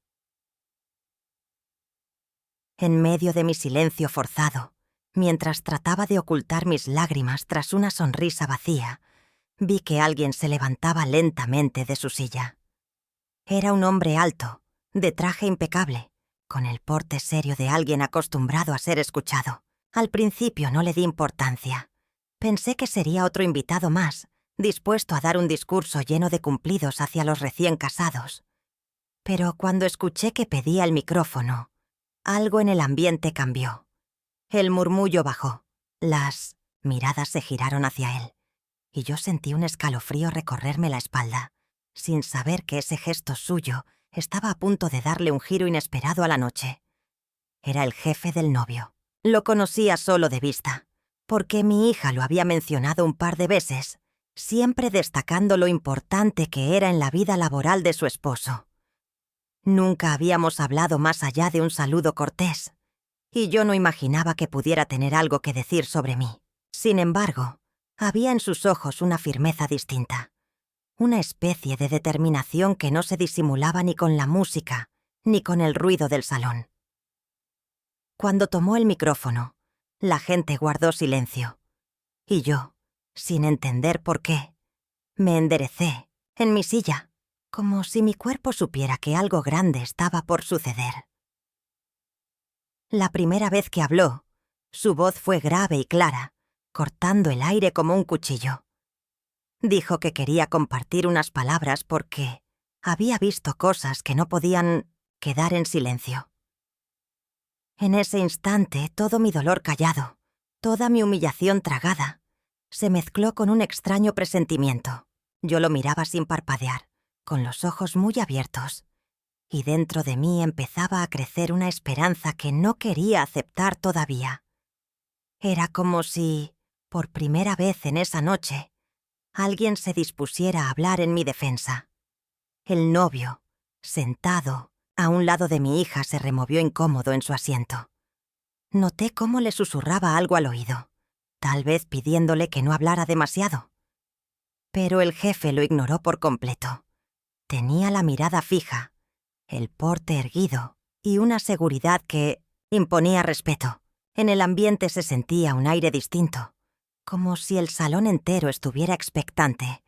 En medio de mi silencio forzado, mientras trataba de ocultar mis lágrimas tras una sonrisa vacía, vi que alguien se levantaba lentamente de su silla. Era un hombre alto, de traje impecable, con el porte serio de alguien acostumbrado a ser escuchado. Al principio no le di importancia. Pensé que sería otro invitado más, dispuesto a dar un discurso lleno de cumplidos hacia los recién casados. Pero cuando escuché que pedía el micrófono, algo en el ambiente cambió. El murmullo bajó, las miradas se giraron hacia él, y yo sentí un escalofrío recorrerme la espalda, sin saber que ese gesto suyo estaba a punto de darle un giro inesperado a la noche. Era el jefe del novio. Lo conocía solo de vista, porque mi hija lo había mencionado un par de veces, siempre destacando lo importante que era en la vida laboral de su esposo. Nunca habíamos hablado más allá de un saludo cortés, y yo no imaginaba que pudiera tener algo que decir sobre mí. Sin embargo, había en sus ojos una firmeza distinta, una especie de determinación que no se disimulaba ni con la música, ni con el ruido del salón. Cuando tomó el micrófono, la gente guardó silencio, y yo, sin entender por qué, me enderecé en mi silla, como si mi cuerpo supiera que algo grande estaba por suceder. La primera vez que habló, su voz fue grave y clara, cortando el aire como un cuchillo. Dijo que quería compartir unas palabras porque había visto cosas que no podían quedar en silencio. En ese instante, todo mi dolor callado, toda mi humillación tragada, se mezcló con un extraño presentimiento. Yo lo miraba sin parpadear, con los ojos muy abiertos, y dentro de mí empezaba a crecer una esperanza que no quería aceptar todavía. Era como si, por primera vez en esa noche, alguien se dispusiera a hablar en mi defensa. El novio, sentado a un lado de mi hija, se removió incómodo en su asiento. Noté cómo le susurraba algo al oído, tal vez pidiéndole que no hablara demasiado. Pero el jefe lo ignoró por completo. Tenía la mirada fija, el porte erguido y una seguridad que imponía respeto. En el ambiente se sentía un aire distinto, como si el salón entero estuviera expectante,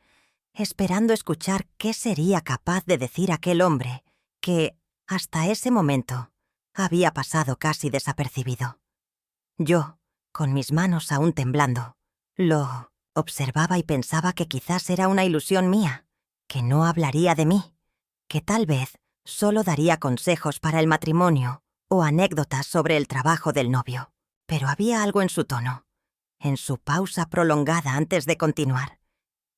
esperando escuchar qué sería capaz de decir aquel hombre que, hasta ese momento, había pasado casi desapercibido. Yo, con mis manos aún temblando, lo observaba y pensaba que quizás era una ilusión mía, que no hablaría de mí, que tal vez solo daría consejos para el matrimonio o anécdotas sobre el trabajo del novio. Pero había algo en su tono, en su pausa prolongada antes de continuar,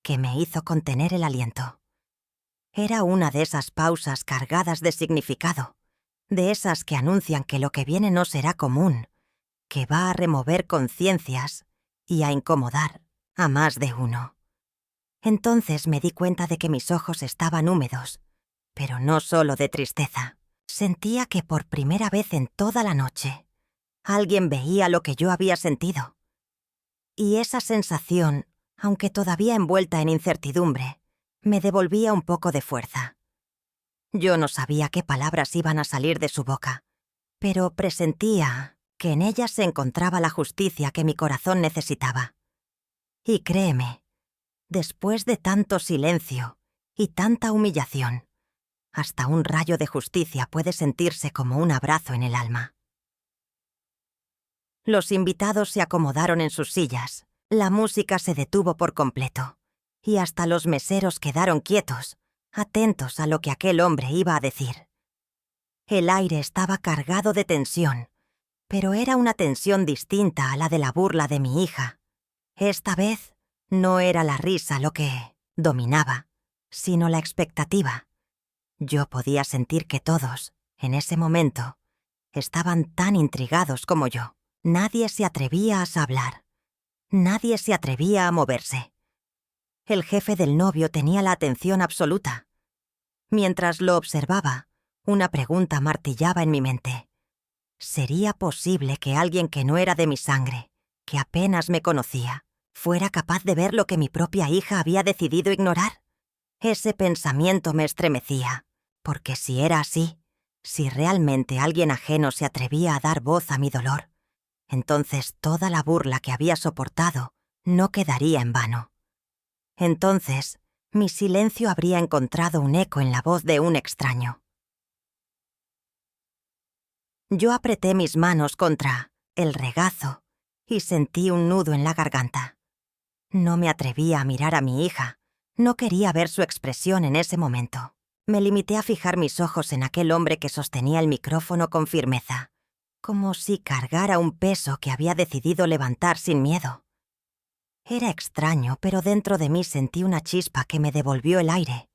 que me hizo contener el aliento. Era una de esas pausas cargadas de significado, de esas que anuncian que lo que viene no será común, que va a remover conciencias y a incomodar a más de uno. Entonces me di cuenta de que mis ojos estaban húmedos, pero no solo de tristeza. Sentía que por primera vez en toda la noche, alguien veía lo que yo había sentido. Y esa sensación, aunque todavía envuelta en incertidumbre, me devolvía un poco de fuerza. Yo no sabía qué palabras iban a salir de su boca, pero presentía que en ellas se encontraba la justicia que mi corazón necesitaba. Y créeme, después de tanto silencio y tanta humillación, hasta un rayo de justicia puede sentirse como un abrazo en el alma. Los invitados se acomodaron en sus sillas, la música se detuvo por completo, y hasta los meseros quedaron quietos, atentos a lo que aquel hombre iba a decir. El aire estaba cargado de tensión, pero era una tensión distinta a la de la burla de mi hija. Esta vez no era la risa lo que dominaba, sino la expectativa. Yo podía sentir que todos, en ese momento, estaban tan intrigados como yo. Nadie se atrevía a hablar. Nadie se atrevía a moverse. El jefe del novio tenía la atención absoluta. Mientras lo observaba, una pregunta martillaba en mi mente. ¿Sería posible que alguien que no era de mi sangre, que apenas me conocía, fuera capaz de ver lo que mi propia hija había decidido ignorar? Ese pensamiento me estremecía, porque si era así, si realmente alguien ajeno se atrevía a dar voz a mi dolor, entonces toda la burla que había soportado no quedaría en vano. Entonces, mi silencio habría encontrado un eco en la voz de un extraño. Yo apreté mis manos contra el regazo y sentí un nudo en la garganta. No me atrevía a mirar a mi hija, no quería ver su expresión en ese momento. Me limité a fijar mis ojos en aquel hombre que sostenía el micrófono con firmeza, como si cargara un peso que había decidido levantar sin miedo. Era extraño, pero dentro de mí sentí una chispa que me devolvió el aire.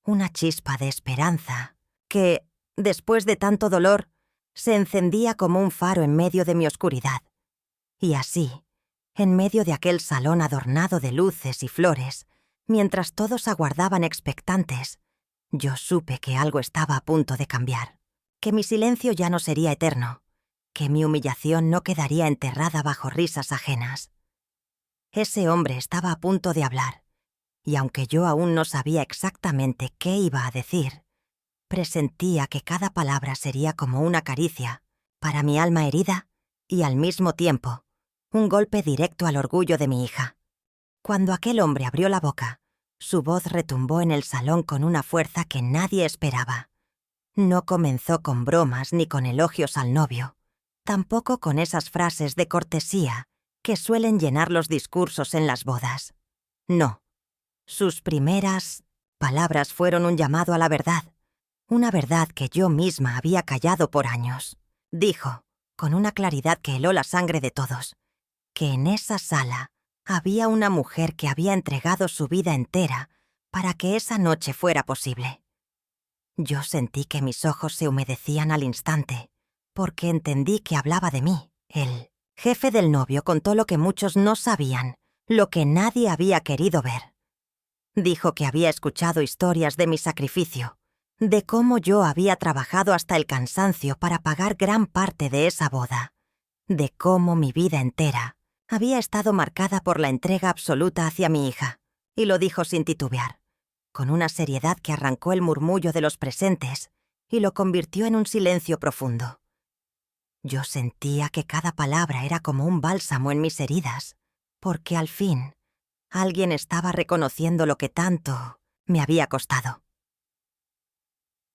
Una chispa de esperanza, que, después de tanto dolor, se encendía como un faro en medio de mi oscuridad. Y así, en medio de aquel salón adornado de luces y flores, mientras todos aguardaban expectantes, yo supe que algo estaba a punto de cambiar, que mi silencio ya no sería eterno, que mi humillación no quedaría enterrada bajo risas ajenas. Ese hombre estaba a punto de hablar, y aunque yo aún no sabía exactamente qué iba a decir, presentía que cada palabra sería como una caricia para mi alma herida y al mismo tiempo un golpe directo al orgullo de mi hija. Cuando aquel hombre abrió la boca, su voz retumbó en el salón con una fuerza que nadie esperaba. No comenzó con bromas ni con elogios al novio, tampoco con esas frases de cortesía que suelen llenar los discursos en las bodas. No. Sus primeras palabras fueron un llamado a la verdad, una verdad que yo misma había callado por años. Dijo, con una claridad que heló la sangre de todos, que en esa sala había una mujer que había entregado su vida entera para que esa noche fuera posible. Yo sentí que mis ojos se humedecían al instante, porque entendí que hablaba de mí. El jefe del novio contó lo que muchos no sabían, lo que nadie había querido ver. Dijo que había escuchado historias de mi sacrificio, de cómo yo había trabajado hasta el cansancio para pagar gran parte de esa boda, de cómo mi vida entera había estado marcada por la entrega absoluta hacia mi hija, y lo dijo sin titubear, con una seriedad que arrancó el murmullo de los presentes y lo convirtió en un silencio profundo. Yo sentía que cada palabra era como un bálsamo en mis heridas, porque al fin alguien estaba reconociendo lo que tanto me había costado.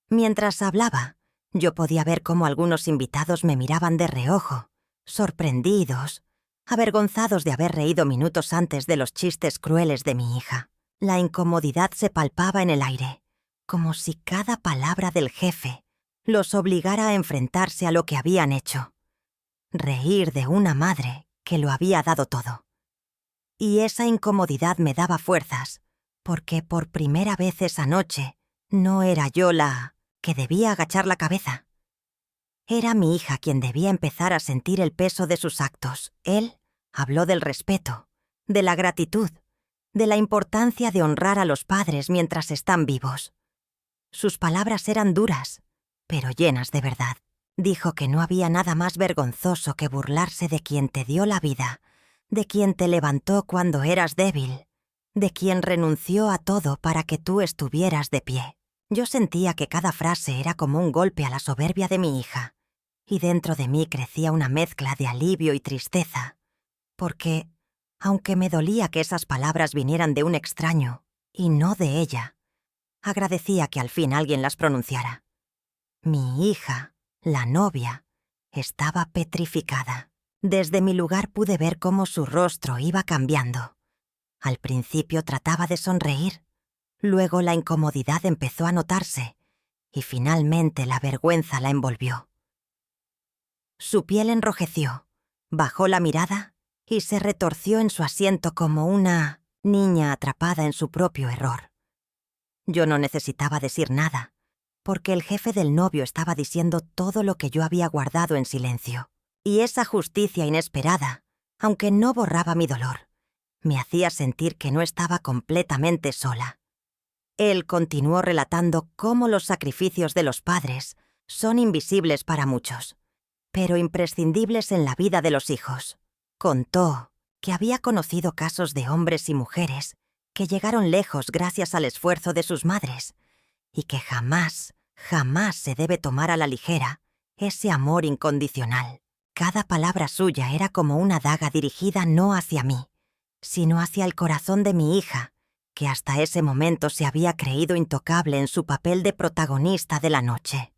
Mientras hablaba, yo podía ver cómo algunos invitados me miraban de reojo, sorprendidos, avergonzados de haber reído minutos antes de los chistes crueles de mi hija. La incomodidad se palpaba en el aire, como si cada palabra del jefe los obligara a enfrentarse a lo que habían hecho. Reír de una madre que lo había dado todo. Y esa incomodidad me daba fuerzas, porque por primera vez esa noche no era yo la que debía agachar la cabeza. Era mi hija quien debía empezar a sentir el peso de sus actos. Él habló del respeto, de la gratitud, de la importancia de honrar a los padres mientras están vivos. Sus palabras eran duras, pero llenas de verdad. Dijo que no había nada más vergonzoso que burlarse de quien te dio la vida, de quien te levantó cuando eras débil, de quien renunció a todo para que tú estuvieras de pie. Yo sentía que cada frase era como un golpe a la soberbia de mi hija, y dentro de mí crecía una mezcla de alivio y tristeza, porque, aunque me dolía que esas palabras vinieran de un extraño, y no de ella, agradecía que al fin alguien las pronunciara. Mi hija, la novia, estaba petrificada. Desde mi lugar pude ver cómo su rostro iba cambiando. Al principio trataba de sonreír, luego la incomodidad empezó a notarse, y finalmente la vergüenza la envolvió. Su piel enrojeció, bajó la mirada y se retorció en su asiento como una niña atrapada en su propio error. Yo no necesitaba decir nada, porque el jefe del novio estaba diciendo todo lo que yo había guardado en silencio. Y esa justicia inesperada, aunque no borraba mi dolor, me hacía sentir que no estaba completamente sola. Él continuó relatando cómo los sacrificios de los padres son invisibles para muchos, pero imprescindibles en la vida de los hijos. Contó que había conocido casos de hombres y mujeres que llegaron lejos gracias al esfuerzo de sus madres, y que jamás, jamás se debe tomar a la ligera ese amor incondicional. Cada palabra suya era como una daga dirigida no hacia mí, sino hacia el corazón de mi hija, que hasta ese momento se había creído intocable en su papel de protagonista de la noche.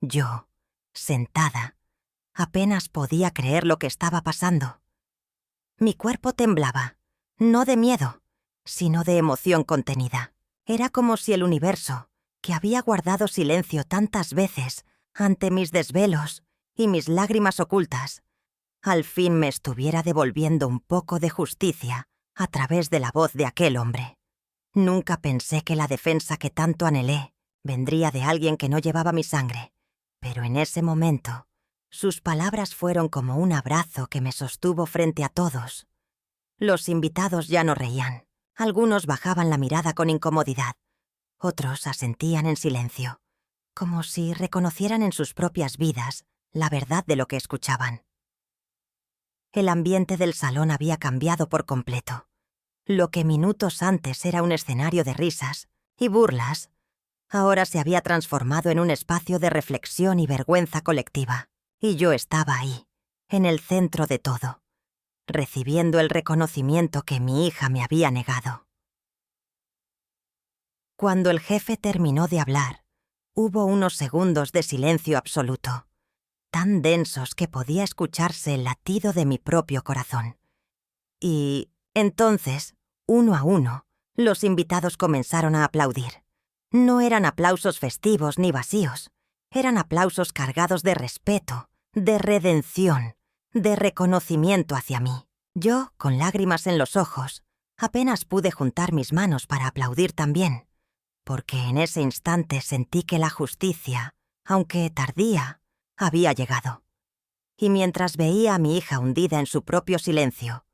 Yo, sentada, apenas podía creer lo que estaba pasando. Mi cuerpo temblaba, no de miedo, sino de emoción contenida. Era como si el universo, que había guardado silencio tantas veces ante mis desvelos y mis lágrimas ocultas, al fin me estuviera devolviendo un poco de justicia a través de la voz de aquel hombre. Nunca pensé que la defensa que tanto anhelé vendría de alguien que no llevaba mi sangre, pero en ese momento sus palabras fueron como un abrazo que me sostuvo frente a todos. Los invitados ya no reían. Algunos bajaban la mirada con incomodidad. Otros asentían en silencio, como si reconocieran en sus propias vidas la verdad de lo que escuchaban. El ambiente del salón había cambiado por completo. Lo que minutos antes era un escenario de risas y burlas, ahora se había transformado en un espacio de reflexión y vergüenza colectiva. Y yo estaba ahí, en el centro de todo, recibiendo el reconocimiento que mi hija me había negado. Cuando el jefe terminó de hablar, hubo unos segundos de silencio absoluto, tan densos que podía escucharse el latido de mi propio corazón. Y entonces, uno a uno, los invitados comenzaron a aplaudir. No eran aplausos festivos ni vacíos. Eran aplausos cargados de respeto, de redención, de reconocimiento hacia mí. Yo, con lágrimas en los ojos, apenas pude juntar mis manos para aplaudir también, porque en ese instante sentí que la justicia, aunque tardía, había llegado. Y mientras veía a mi hija hundida en su propio silencio,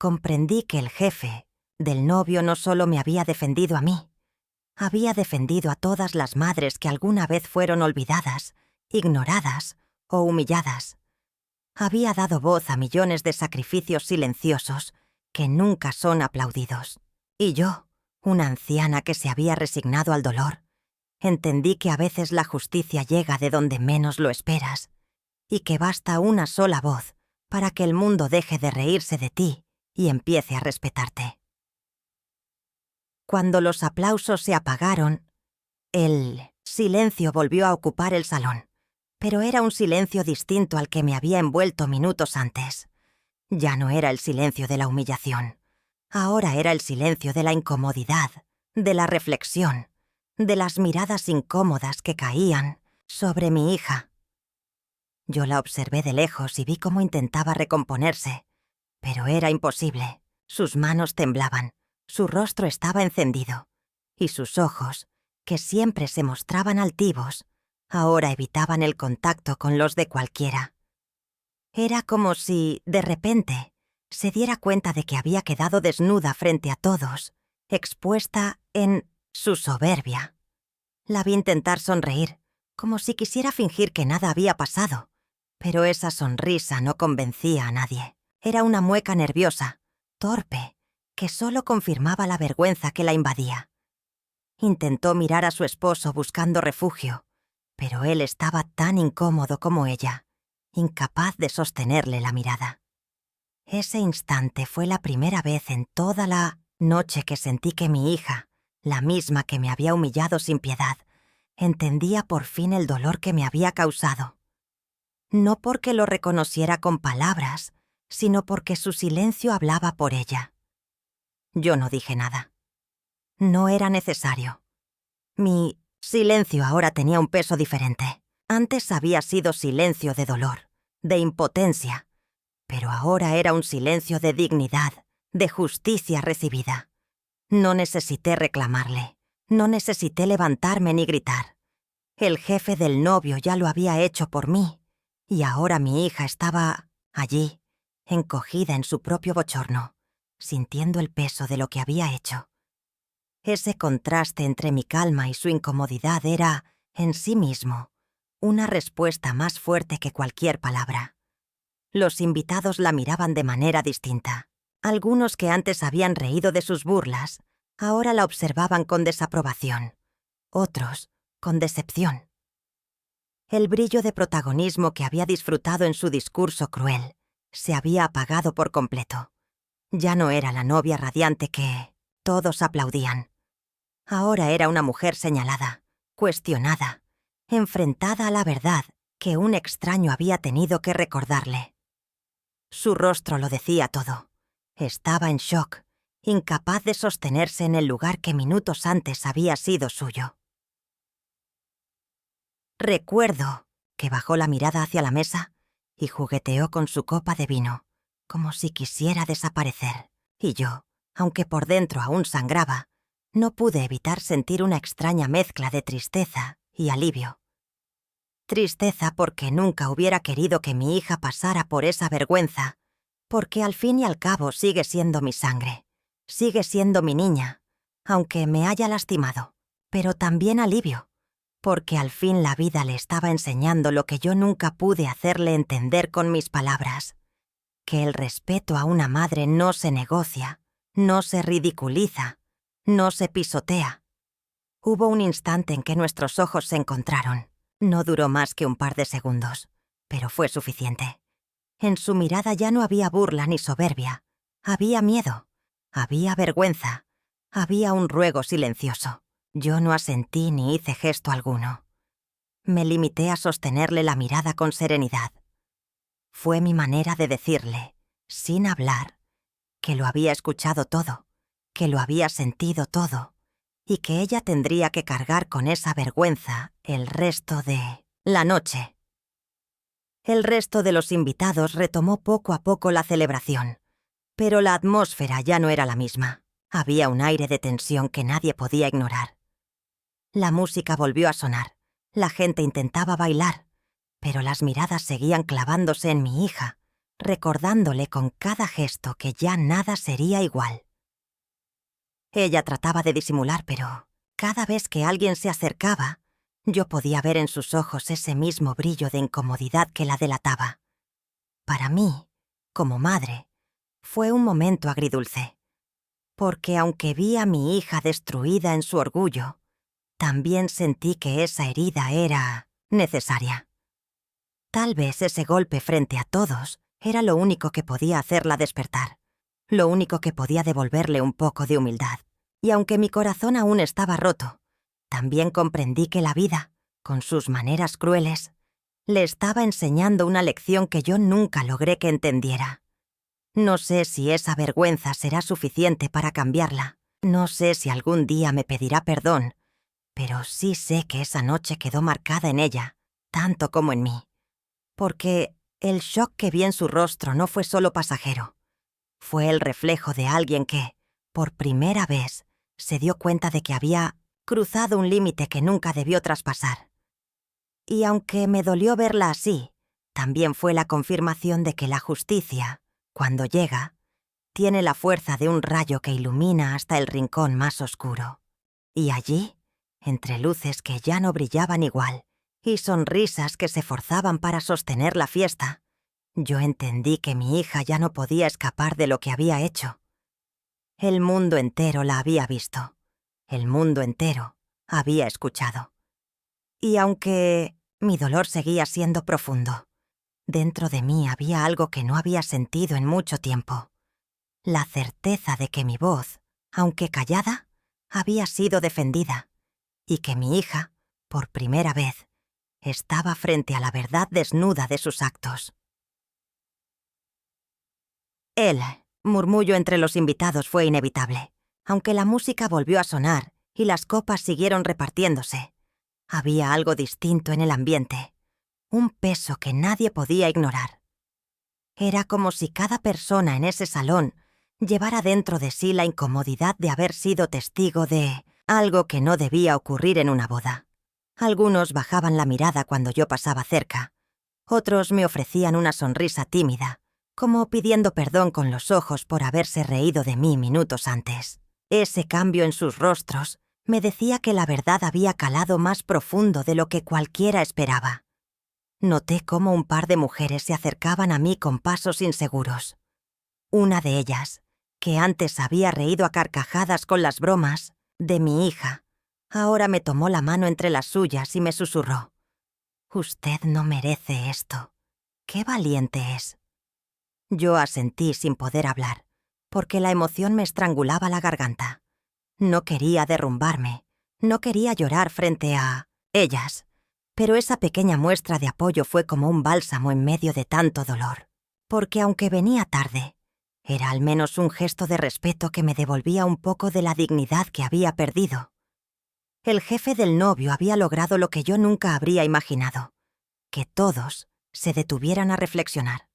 comprendí que el jefe del novio no solo me había defendido a mí, había defendido a todas las madres que alguna vez fueron olvidadas, ignoradas o humilladas. Había dado voz a millones de sacrificios silenciosos que nunca son aplaudidos. Y yo, una anciana que se había resignado al dolor, entendí que a veces la justicia llega de donde menos lo esperas y que basta una sola voz para que el mundo deje de reírse de ti y empiece a respetarte. Cuando los aplausos se apagaron, el silencio volvió a ocupar el salón, pero era un silencio distinto al que me había envuelto minutos antes. Ya no era el silencio de la humillación. Ahora era el silencio de la incomodidad, de la reflexión, de las miradas incómodas que caían sobre mi hija. Yo la observé de lejos y vi cómo intentaba recomponerse, pero era imposible. Sus manos temblaban, su rostro estaba encendido, y sus ojos, que siempre se mostraban altivos, ahora evitaban el contacto con los de cualquiera. Era como si, de repente, se diera cuenta de que había quedado desnuda frente a todos, expuesta en su soberbia. La vi intentar sonreír, como si quisiera fingir que nada había pasado, pero esa sonrisa no convencía a nadie. Era una mueca nerviosa, torpe, que solo confirmaba la vergüenza que la invadía. Intentó mirar a su esposo buscando refugio, pero él estaba tan incómodo como ella, incapaz de sostenerle la mirada. Ese instante fue la primera vez en toda la noche que sentí que mi hija, la misma que me había humillado sin piedad, entendía por fin el dolor que me había causado. No porque lo reconociera con palabras, sino porque su silencio hablaba por ella. Yo no dije nada. No era necesario. Mi silencio ahora tenía un peso diferente. Antes había sido silencio de dolor, de impotencia, pero ahora era un silencio de dignidad, de justicia recibida. No necesité reclamarle, no necesité levantarme ni gritar. El jefe del novio ya lo había hecho por mí, y ahora mi hija estaba allí, encogida en su propio bochorno, sintiendo el peso de lo que había hecho. Ese contraste entre mi calma y su incomodidad era, en sí mismo, una respuesta más fuerte que cualquier palabra. Los invitados la miraban de manera distinta. Algunos que antes habían reído de sus burlas, ahora la observaban con desaprobación. Otros, con decepción. El brillo de protagonismo que había disfrutado en su discurso cruel se había apagado por completo. Ya no era la novia radiante que todos aplaudían. Ahora era una mujer señalada, cuestionada, enfrentada a la verdad que un extraño había tenido que recordarle. Su rostro lo decía todo. Estaba en shock, incapaz de sostenerse en el lugar que minutos antes había sido suyo. Recuerdo que bajó la mirada hacia la mesa y jugueteó con su copa de vino, como si quisiera desaparecer. Y yo, aunque por dentro aún sangraba, no pude evitar sentir una extraña mezcla de tristeza y alivio. Tristeza porque nunca hubiera querido que mi hija pasara por esa vergüenza, porque al fin y al cabo sigue siendo mi sangre, sigue siendo mi niña, aunque me haya lastimado. Pero también alivio, porque al fin la vida le estaba enseñando lo que yo nunca pude hacerle entender con mis palabras, que el respeto a una madre no se negocia, no se ridiculiza, no se pisotea. Hubo un instante en que nuestros ojos se encontraron. No duró más que un par de segundos, pero fue suficiente. En su mirada ya no había burla ni soberbia. Había miedo, había vergüenza, había un ruego silencioso. Yo no asentí ni hice gesto alguno. Me limité a sostenerle la mirada con serenidad. Fue mi manera de decirle, sin hablar, que lo había escuchado todo, que lo había sentido todo, y que ella tendría que cargar con esa vergüenza el resto de la noche. El resto de los invitados retomó poco a poco la celebración, pero la atmósfera ya no era la misma. Había un aire de tensión que nadie podía ignorar. La música volvió a sonar, la gente intentaba bailar, pero las miradas seguían clavándose en mi hija, recordándole con cada gesto que ya nada sería igual. Ella trataba de disimular, pero cada vez que alguien se acercaba, yo podía ver en sus ojos ese mismo brillo de incomodidad que la delataba. Para mí, como madre, fue un momento agridulce, porque aunque vi a mi hija destruida en su orgullo, también sentí que esa herida era necesaria. Tal vez ese golpe frente a todos era lo único que podía hacerla despertar, lo único que podía devolverle un poco de humildad. Y aunque mi corazón aún estaba roto, también comprendí que la vida, con sus maneras crueles, le estaba enseñando una lección que yo nunca logré que entendiera. No sé si esa vergüenza será suficiente para cambiarla. No sé si algún día me pedirá perdón, pero sí sé que esa noche quedó marcada en ella, tanto como en mí. Porque el shock que vi en su rostro no fue solo pasajero. Fue el reflejo de alguien que, por primera vez, se dio cuenta de que había cruzado un límite que nunca debió traspasar. Y aunque me dolió verla así, también fue la confirmación de que la justicia, cuando llega, tiene la fuerza de un rayo que ilumina hasta el rincón más oscuro. Y allí, entre luces que ya no brillaban igual y sonrisas que se forzaban para sostener la fiesta, yo entendí que mi hija ya no podía escapar de lo que había hecho. El mundo entero la había visto. El mundo entero había escuchado. Y aunque mi dolor seguía siendo profundo, dentro de mí había algo que no había sentido en mucho tiempo. La certeza de que mi voz, aunque callada, había sido defendida, y que mi hija, por primera vez, estaba frente a la verdad desnuda de sus actos. El murmullo entre los invitados fue inevitable, aunque la música volvió a sonar y las copas siguieron repartiéndose. Había algo distinto en el ambiente, un peso que nadie podía ignorar. Era como si cada persona en ese salón llevara dentro de sí la incomodidad de haber sido testigo de algo que no debía ocurrir en una boda. Algunos bajaban la mirada cuando yo pasaba cerca, otros me ofrecían una sonrisa tímida, como pidiendo perdón con los ojos por haberse reído de mí minutos antes. Ese cambio en sus rostros me decía que la verdad había calado más profundo de lo que cualquiera esperaba. Noté cómo un par de mujeres se acercaban a mí con pasos inseguros. Una de ellas, que antes había reído a carcajadas con las bromas de mi hija, ahora me tomó la mano entre las suyas y me susurró: «Usted no merece esto. ¡Qué valiente es!». Yo asentí sin poder hablar, porque la emoción me estrangulaba la garganta. No quería derrumbarme, no quería llorar frente a ellas, pero esa pequeña muestra de apoyo fue como un bálsamo en medio de tanto dolor, porque aunque venía tarde, era al menos un gesto de respeto que me devolvía un poco de la dignidad que había perdido. El jefe del novio había logrado lo que yo nunca habría imaginado, que todos se detuvieran a reflexionar.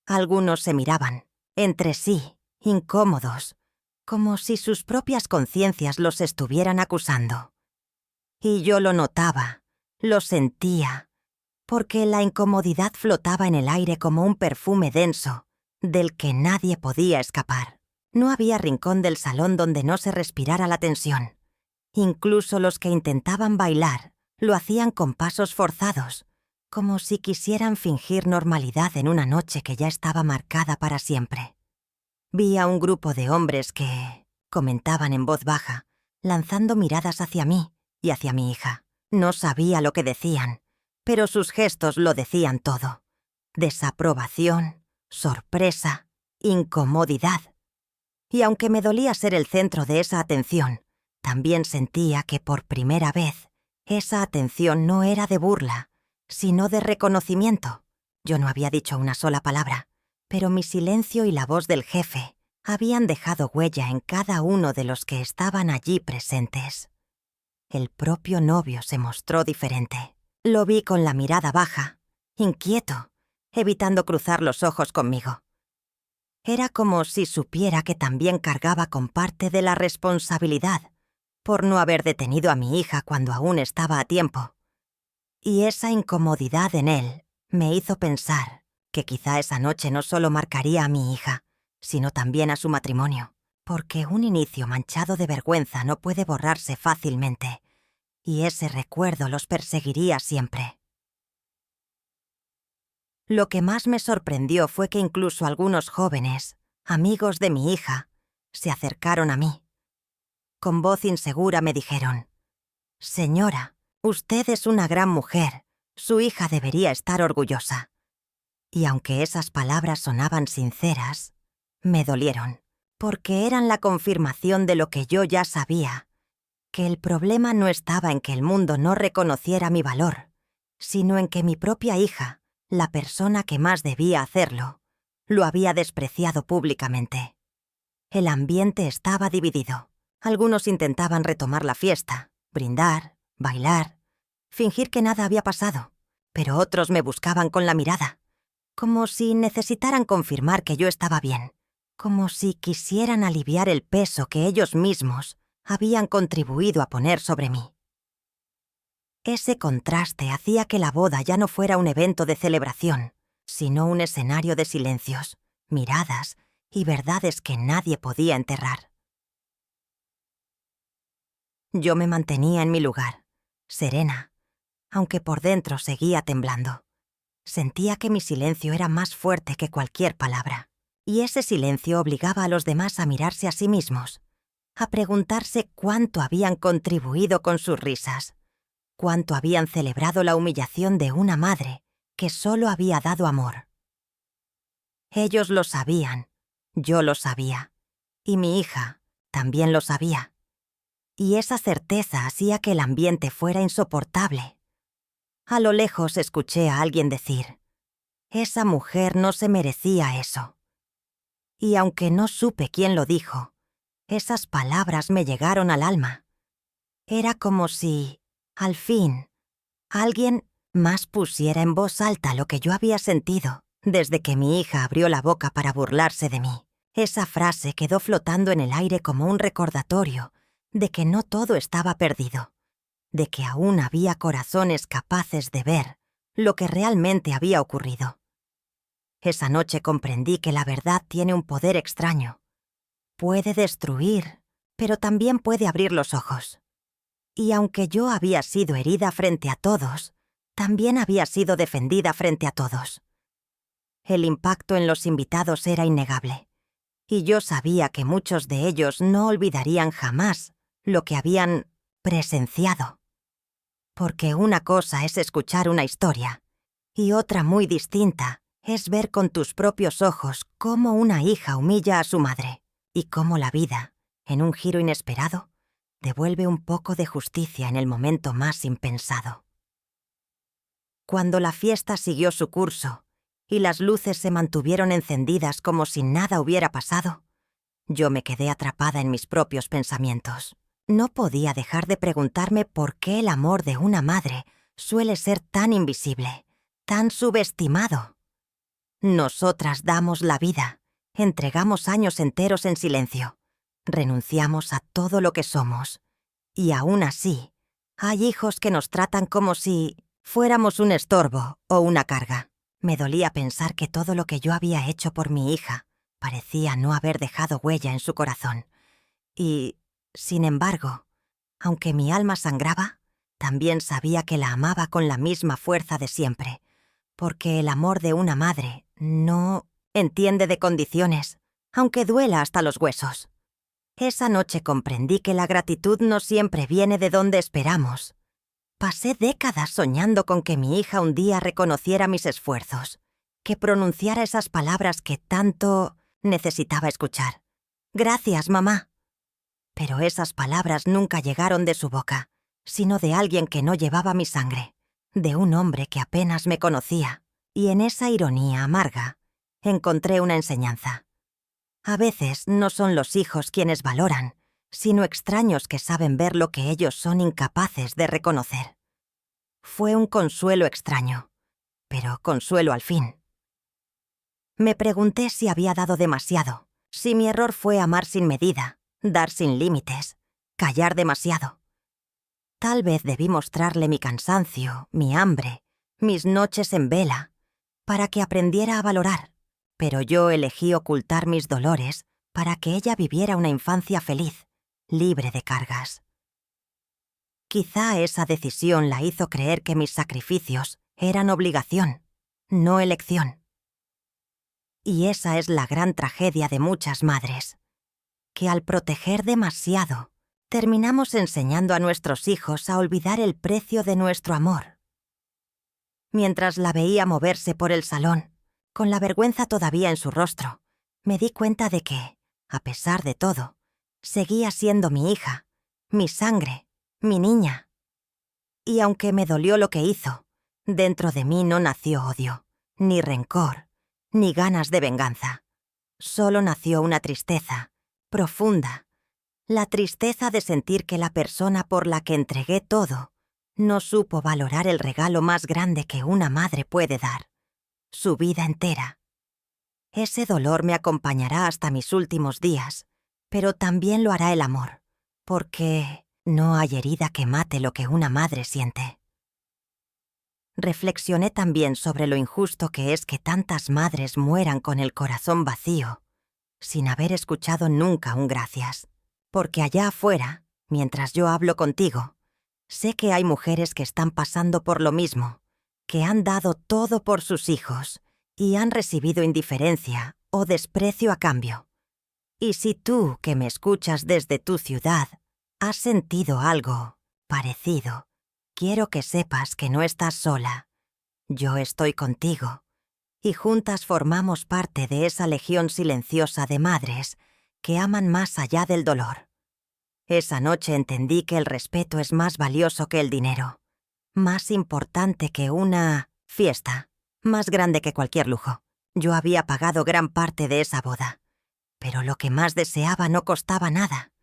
Algunos se miraban, entre sí, incómodos, como si sus propias conciencias los estuvieran acusando. Y yo lo notaba, lo sentía, porque la incomodidad flotaba en el aire como un perfume denso, del que nadie podía escapar. No había rincón del salón donde no se respirara la tensión. Incluso los que intentaban bailar lo hacían con pasos forzados, como si quisieran fingir normalidad en una noche que ya estaba marcada para siempre. Vi a un grupo de hombres que comentaban en voz baja, lanzando miradas hacia mí y hacia mi hija. No sabía lo que decían, pero sus gestos lo decían todo. Desaprobación, sorpresa, incomodidad. Y aunque me dolía ser el centro de esa atención, también sentía que por primera vez esa atención no era de burla, sino de reconocimiento. Yo no había dicho una sola palabra, Pero mi silencio y la voz del jefe habían dejado huella en cada uno de los que estaban allí presentes. El propio novio se mostró diferente. Lo vi con la mirada baja, inquieto, evitando cruzar los ojos conmigo. Era como si supiera que también cargaba con parte de la responsabilidad por no haber detenido a mi hija cuando aún estaba a tiempo. Y esa incomodidad en él me hizo pensar que quizá esa noche no solo marcaría a mi hija, sino también a su matrimonio, porque un inicio manchado de vergüenza no puede borrarse fácilmente, y ese recuerdo los perseguiría siempre. Lo que más me sorprendió fue que incluso algunos jóvenes, amigos de mi hija, se acercaron a mí. Con voz insegura me dijeron: «Señora, usted es una gran mujer. Su hija debería estar orgullosa». Y aunque esas palabras sonaban sinceras, me dolieron, porque eran la confirmación de lo que yo ya sabía, que el problema no estaba en que el mundo no reconociera mi valor, sino en que mi propia hija, la persona que más debía hacerlo, lo había despreciado públicamente. El ambiente estaba dividido. Algunos intentaban retomar la fiesta, brindar, bailar, fingir que nada había pasado, pero otros me buscaban con la mirada, como si necesitaran confirmar que yo estaba bien, como si quisieran aliviar el peso que ellos mismos habían contribuido a poner sobre mí. Ese contraste hacía que la boda ya no fuera un evento de celebración, sino un escenario de silencios, miradas y verdades que nadie podía enterrar. Yo me mantenía en mi lugar, serena, aunque por dentro seguía temblando. Sentía que mi silencio era más fuerte que cualquier palabra, y ese silencio obligaba a los demás a mirarse a sí mismos, a preguntarse cuánto habían contribuido con sus risas, cuánto habían celebrado la humillación de una madre que solo había dado amor. Ellos lo sabían, yo lo sabía, y mi hija también lo sabía. Y esa certeza hacía que el ambiente fuera insoportable. A lo lejos escuché a alguien decir: «Esa mujer no se merecía eso». Y aunque no supe quién lo dijo, esas palabras me llegaron al alma. Era como si, al fin, alguien más pusiera en voz alta lo que yo había sentido desde que mi hija abrió la boca para burlarse de mí. Esa frase quedó flotando en el aire como un recordatorio de que no todo estaba perdido, de que aún había corazones capaces de ver lo que realmente había ocurrido. Esa noche comprendí que la verdad tiene un poder extraño. Puede destruir, pero también puede abrir los ojos. Y aunque yo había sido herida frente a todos, también había sido defendida frente a todos. El impacto en los invitados era innegable, y yo sabía que muchos de ellos no olvidarían jamás lo que habían presenciado. Porque una cosa es escuchar una historia, y otra muy distinta es ver con tus propios ojos cómo una hija humilla a su madre, y cómo la vida, en un giro inesperado, devuelve un poco de justicia en el momento más impensado. Cuando la fiesta siguió su curso y las luces se mantuvieron encendidas como si nada hubiera pasado, yo me quedé atrapada en mis propios pensamientos. No podía dejar de preguntarme por qué el amor de una madre suele ser tan invisible, tan subestimado. Nosotras damos la vida, entregamos años enteros en silencio, renunciamos a todo lo que somos, y aún así, hay hijos que nos tratan como si fuéramos un estorbo o una carga. Me dolía pensar que todo lo que yo había hecho por mi hija parecía no haber dejado huella en su corazón. Y, sin embargo, aunque mi alma sangraba, también sabía que la amaba con la misma fuerza de siempre, porque el amor de una madre no entiende de condiciones, aunque duela hasta los huesos. Esa noche comprendí que la gratitud no siempre viene de donde esperamos. Pasé décadas soñando con que mi hija un día reconociera mis esfuerzos, que pronunciara esas palabras que tanto necesitaba escuchar. «Gracias, mamá». Pero esas palabras nunca llegaron de su boca, sino de alguien que no llevaba mi sangre, de un hombre que apenas me conocía. Y en esa ironía amarga, encontré una enseñanza. A veces no son los hijos quienes valoran, sino extraños que saben ver lo que ellos son incapaces de reconocer. Fue un consuelo extraño, pero consuelo al fin. Me pregunté si había dado demasiado, si mi error fue amar sin medida, dar sin límites, callar demasiado. Tal vez debí mostrarle mi cansancio, mi hambre, mis noches en vela, para que aprendiera a valorar, pero yo elegí ocultar mis dolores para que ella viviera una infancia feliz, libre de cargas. Quizá esa decisión la hizo creer que mis sacrificios eran obligación, no elección. Y esa es la gran tragedia de muchas madres, que al proteger demasiado, terminamos enseñando a nuestros hijos a olvidar el precio de nuestro amor. Mientras la veía moverse por el salón, con la vergüenza todavía en su rostro, me di cuenta de que, a pesar de todo, seguía siendo mi hija, mi sangre, mi niña. Y aunque me dolió lo que hizo, dentro de mí no nació odio, ni rencor, ni ganas de venganza. Solo nació una tristeza, profunda, la tristeza de sentir que la persona por la que entregué todo no supo valorar el regalo más grande que una madre puede dar, su vida entera. Ese dolor me acompañará hasta mis últimos días, pero también lo hará el amor, porque no hay herida que mate lo que una madre siente. Reflexioné también sobre lo injusto que es que tantas madres mueran con el corazón vacío, sin haber escuchado nunca un gracias. Porque allá afuera, mientras yo hablo contigo, sé que hay mujeres que están pasando por lo mismo, que han dado todo por sus hijos y han recibido indiferencia o desprecio a cambio. Y si tú, que me escuchas desde tu ciudad, has sentido algo parecido, quiero que sepas que no estás sola. Yo estoy contigo, y juntas formamos parte de esa legión silenciosa de madres que aman más allá del dolor. Esa noche entendí que el respeto es más valioso que el dinero, más importante que una fiesta, más grande que cualquier lujo. Yo había pagado gran parte de esa boda, pero lo que más deseaba no costaba nada.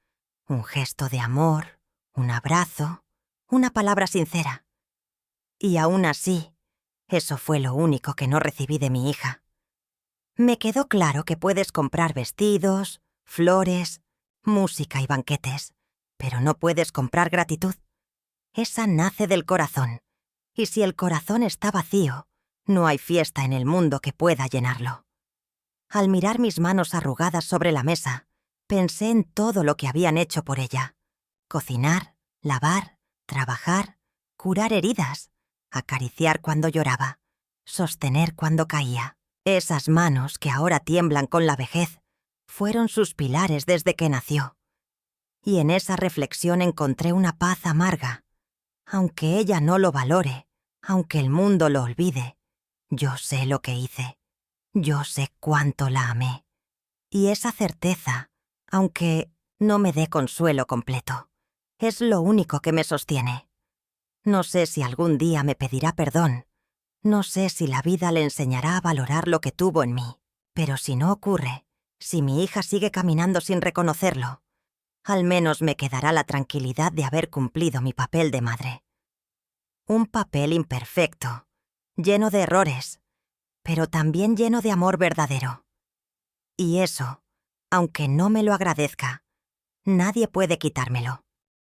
Un gesto de amor, un abrazo, una palabra sincera. Y aún así, eso fue lo único que no recibí de mi hija. Me quedó claro que puedes comprar vestidos, flores, música y banquetes, pero no puedes comprar gratitud. Esa nace del corazón, y si el corazón está vacío, no hay fiesta en el mundo que pueda llenarlo. Al mirar mis manos arrugadas sobre la mesa, pensé en todo lo que habían hecho por ella. Cocinar, lavar, trabajar, curar heridas, acariciar cuando lloraba, sostener cuando caía. Esas manos que ahora tiemblan con la vejez fueron sus pilares desde que nació. Y en esa reflexión encontré una paz amarga. Aunque ella no lo valore, aunque el mundo lo olvide, yo sé lo que hice. Yo sé cuánto la amé. Y esa certeza, aunque no me dé consuelo completo, es lo único que me sostiene. No sé si algún día me pedirá perdón. No sé si la vida le enseñará a valorar lo que tuvo en mí. Pero si no ocurre, si mi hija sigue caminando sin reconocerlo, al menos me quedará la tranquilidad de haber cumplido mi papel de madre. Un papel imperfecto, lleno de errores, pero también lleno de amor verdadero. Y eso, aunque no me lo agradezca, nadie puede quitármelo.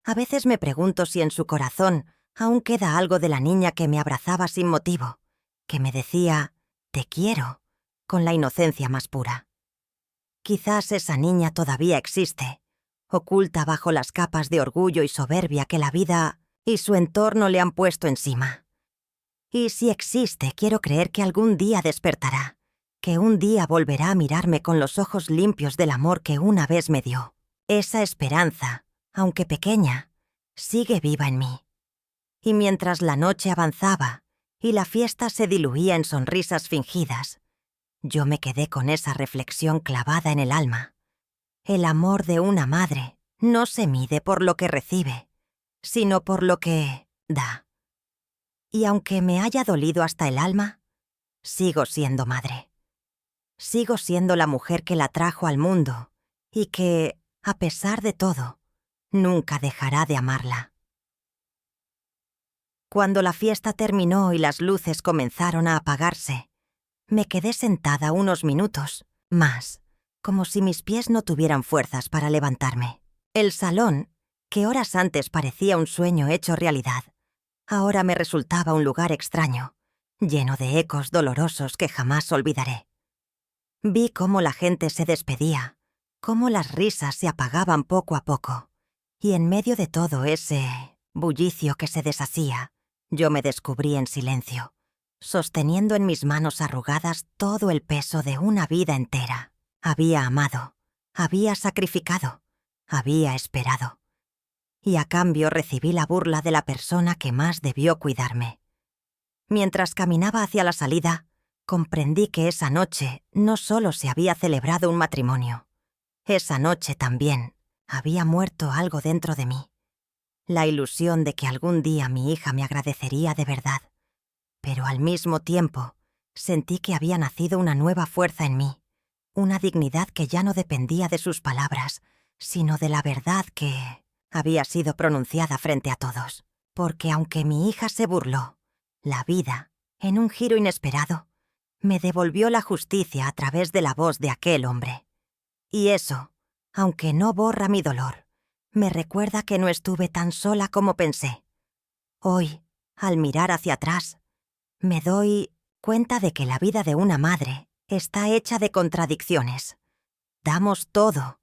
A veces me pregunto si en su corazón aún queda algo de la niña que me abrazaba sin motivo, que me decía, «te quiero», con la inocencia más pura. Quizás esa niña todavía existe, oculta bajo las capas de orgullo y soberbia que la vida y su entorno le han puesto encima. Y si existe, quiero creer que algún día despertará, que un día volverá a mirarme con los ojos limpios del amor que una vez me dio. Esa esperanza, aunque pequeña, sigue viva en mí. Y mientras la noche avanzaba y la fiesta se diluía en sonrisas fingidas, yo me quedé con esa reflexión clavada en el alma. El amor de una madre no se mide por lo que recibe, sino por lo que da. Y aunque me haya dolido hasta el alma, sigo siendo madre. Sigo siendo la mujer que la trajo al mundo y que, a pesar de todo, nunca dejará de amarla. Cuando la fiesta terminó y las luces comenzaron a apagarse, me quedé sentada unos minutos más, como si mis pies no tuvieran fuerzas para levantarme. El salón, que horas antes parecía un sueño hecho realidad, ahora me resultaba un lugar extraño, lleno de ecos dolorosos que jamás olvidaré. Vi cómo la gente se despedía, cómo las risas se apagaban poco a poco, y en medio de todo ese bullicio que se deshacía, yo me descubrí en silencio, sosteniendo en mis manos arrugadas todo el peso de una vida entera. Había amado, había sacrificado, había esperado. Y a cambio recibí la burla de la persona que más debió cuidarme. Mientras caminaba hacia la salida, comprendí que esa noche no solo se había celebrado un matrimonio. Esa noche también había muerto algo dentro de mí. La ilusión de que algún día mi hija me agradecería de verdad. Pero al mismo tiempo, sentí que había nacido una nueva fuerza en mí, una dignidad que ya no dependía de sus palabras, sino de la verdad que había sido pronunciada frente a todos. Porque aunque mi hija se burló, la vida, en un giro inesperado, me devolvió la justicia a través de la voz de aquel hombre. Y eso, aunque no borra mi dolor, me recuerda que no estuve tan sola como pensé. Hoy, al mirar hacia atrás, me doy cuenta de que la vida de una madre está hecha de contradicciones. Damos todo,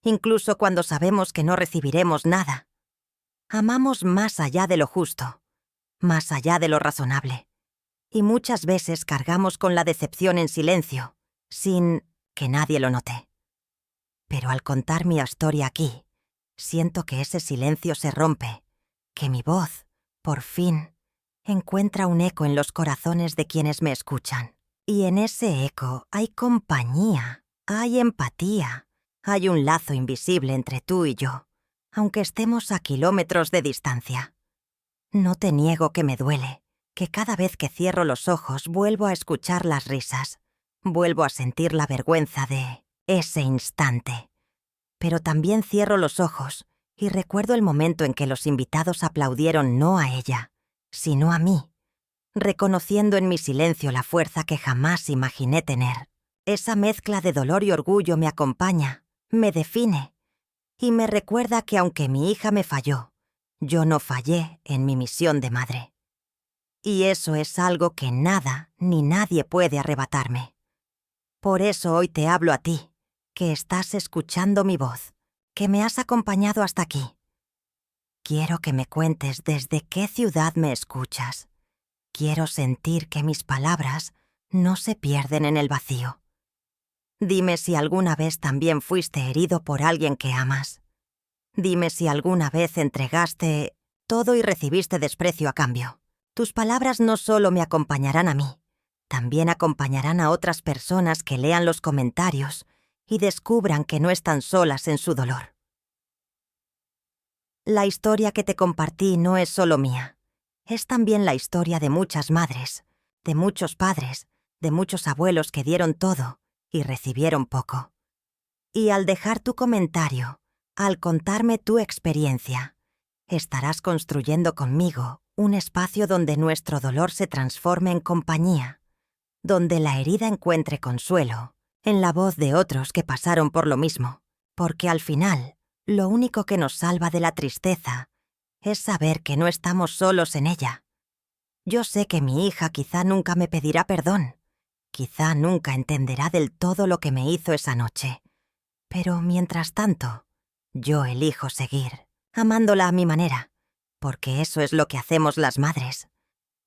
incluso cuando sabemos que no recibiremos nada. Amamos más allá de lo justo, más allá de lo razonable. Y muchas veces cargamos con la decepción en silencio, sin que nadie lo note. Pero al contar mi historia aquí, siento que ese silencio se rompe, que mi voz, por fin, encuentra un eco en los corazones de quienes me escuchan. Y en ese eco hay compañía, hay empatía, hay un lazo invisible entre tú y yo, aunque estemos a kilómetros de distancia. No te niego que me duele, que cada vez que cierro los ojos vuelvo a escuchar las risas, vuelvo a sentir la vergüenza de ese instante. Pero también cierro los ojos y recuerdo el momento en que los invitados aplaudieron no a ella, sino a mí, reconociendo en mi silencio la fuerza que jamás imaginé tener. Esa mezcla de dolor y orgullo me acompaña, me define, y me recuerda que aunque mi hija me falló, yo no fallé en mi misión de madre. Y eso es algo que nada ni nadie puede arrebatarme. Por eso hoy te hablo a ti, que estás escuchando mi voz, que me has acompañado hasta aquí. Quiero que me cuentes desde qué ciudad me escuchas. Quiero sentir que mis palabras no se pierden en el vacío. Dime si alguna vez también fuiste herido por alguien que amas. Dime si alguna vez entregaste todo y recibiste desprecio a cambio. Tus palabras no solo me acompañarán a mí, también acompañarán a otras personas que lean los comentarios y descubran que no están solas en su dolor. La historia que te compartí no es solo mía. Es también la historia de muchas madres, de muchos padres, de muchos abuelos que dieron todo y recibieron poco. Y al dejar tu comentario, al contarme tu experiencia, estarás construyendo conmigo un espacio donde nuestro dolor se transforme en compañía, donde la herida encuentre consuelo en la voz de otros que pasaron por lo mismo, porque al final, lo único que nos salva de la tristeza es saber que no estamos solos en ella. Yo sé que mi hija quizá nunca me pedirá perdón, quizá nunca entenderá del todo lo que me hizo esa noche, pero mientras tanto, yo elijo seguir, amándola a mi manera, porque eso es lo que hacemos las madres.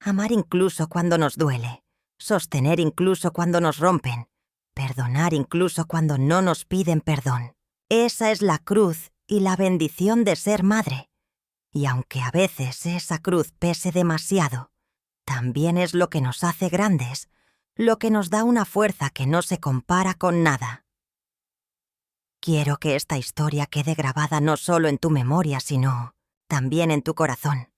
Amar incluso cuando nos duele, sostener incluso cuando nos rompen, perdonar incluso cuando no nos piden perdón. Esa es la cruz y la bendición de ser madre. Y aunque a veces esa cruz pese demasiado, también es lo que nos hace grandes, lo que nos da una fuerza que no se compara con nada. Quiero que esta historia quede grabada no solo en tu memoria, sino también en tu corazón.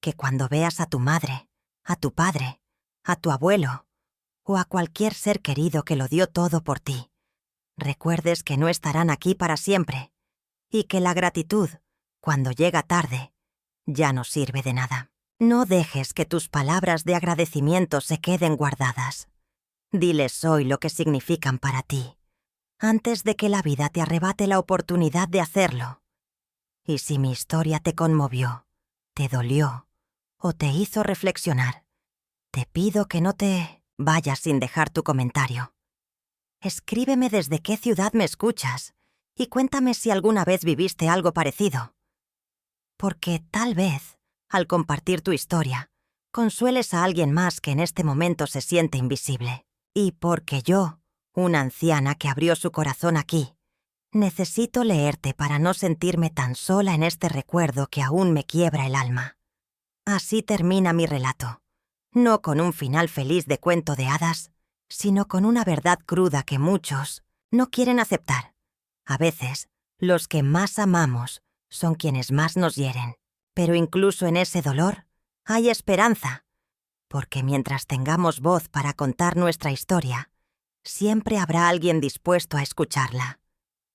Que cuando veas a tu madre, a tu padre, a tu abuelo o a cualquier ser querido que lo dio todo por ti, recuerdes que no estarán aquí para siempre y que la gratitud, cuando llega tarde, ya no sirve de nada. No dejes que tus palabras de agradecimiento se queden guardadas. Diles hoy lo que significan para ti, antes de que la vida te arrebate la oportunidad de hacerlo. Y si mi historia te conmovió, te dolió o te hizo reflexionar, te pido que no te vayas sin dejar tu comentario. Escríbeme desde qué ciudad me escuchas y cuéntame si alguna vez viviste algo parecido. Porque tal vez, al compartir tu historia, consueles a alguien más que en este momento se siente invisible. Y porque yo, una anciana que abrió su corazón aquí, necesito leerte para no sentirme tan sola en este recuerdo que aún me quiebra el alma. Así termina mi relato, no con un final feliz de cuento de hadas, sino con una verdad cruda que muchos no quieren aceptar. A veces, los que más amamos son quienes más nos hieren, pero incluso en ese dolor hay esperanza, porque mientras tengamos voz para contar nuestra historia, siempre habrá alguien dispuesto a escucharla.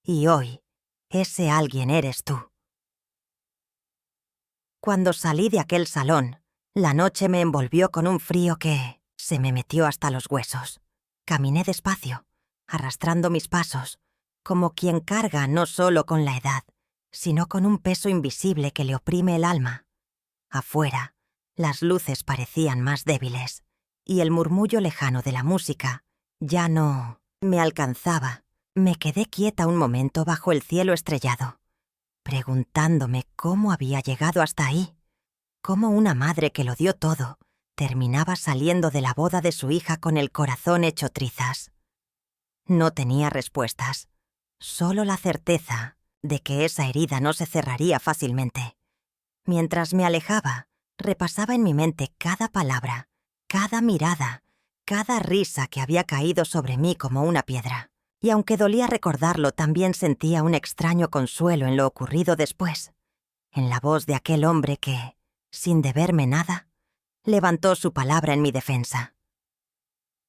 Y hoy, ese alguien eres tú. Cuando salí de aquel salón, la noche me envolvió con un frío que se me metió hasta los huesos. Caminé despacio, arrastrando mis pasos, como quien carga no solo con la edad, sino con un peso invisible que le oprime el alma. Afuera, las luces parecían más débiles, y el murmullo lejano de la música ya no me alcanzaba. Me quedé quieta un momento bajo el cielo estrellado, preguntándome cómo había llegado hasta ahí, cómo una madre que lo dio todo terminaba saliendo de la boda de su hija con el corazón hecho trizas. No tenía respuestas, solo la certeza de que esa herida no se cerraría fácilmente. Mientras me alejaba, repasaba en mi mente cada palabra, cada mirada, cada risa que había caído sobre mí como una piedra. Y aunque dolía recordarlo, también sentía un extraño consuelo en lo ocurrido después, en la voz de aquel hombre que, sin deberme nada, levantó su palabra en mi defensa.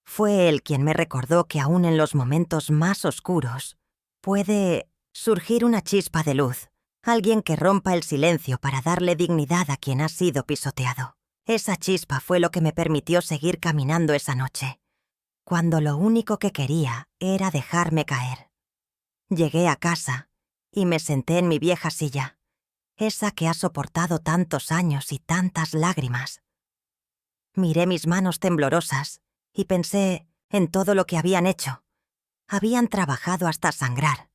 Fue él quien me recordó que aún en los momentos más oscuros puede surgir una chispa de luz, alguien que rompa el silencio para darle dignidad a quien ha sido pisoteado. Esa chispa fue lo que me permitió seguir caminando esa noche, cuando lo único que quería era dejarme caer. Llegué a casa y me senté en mi vieja silla, esa que ha soportado tantos años y tantas lágrimas. Miré mis manos temblorosas y pensé en todo lo que habían hecho. Habían trabajado hasta sangrar.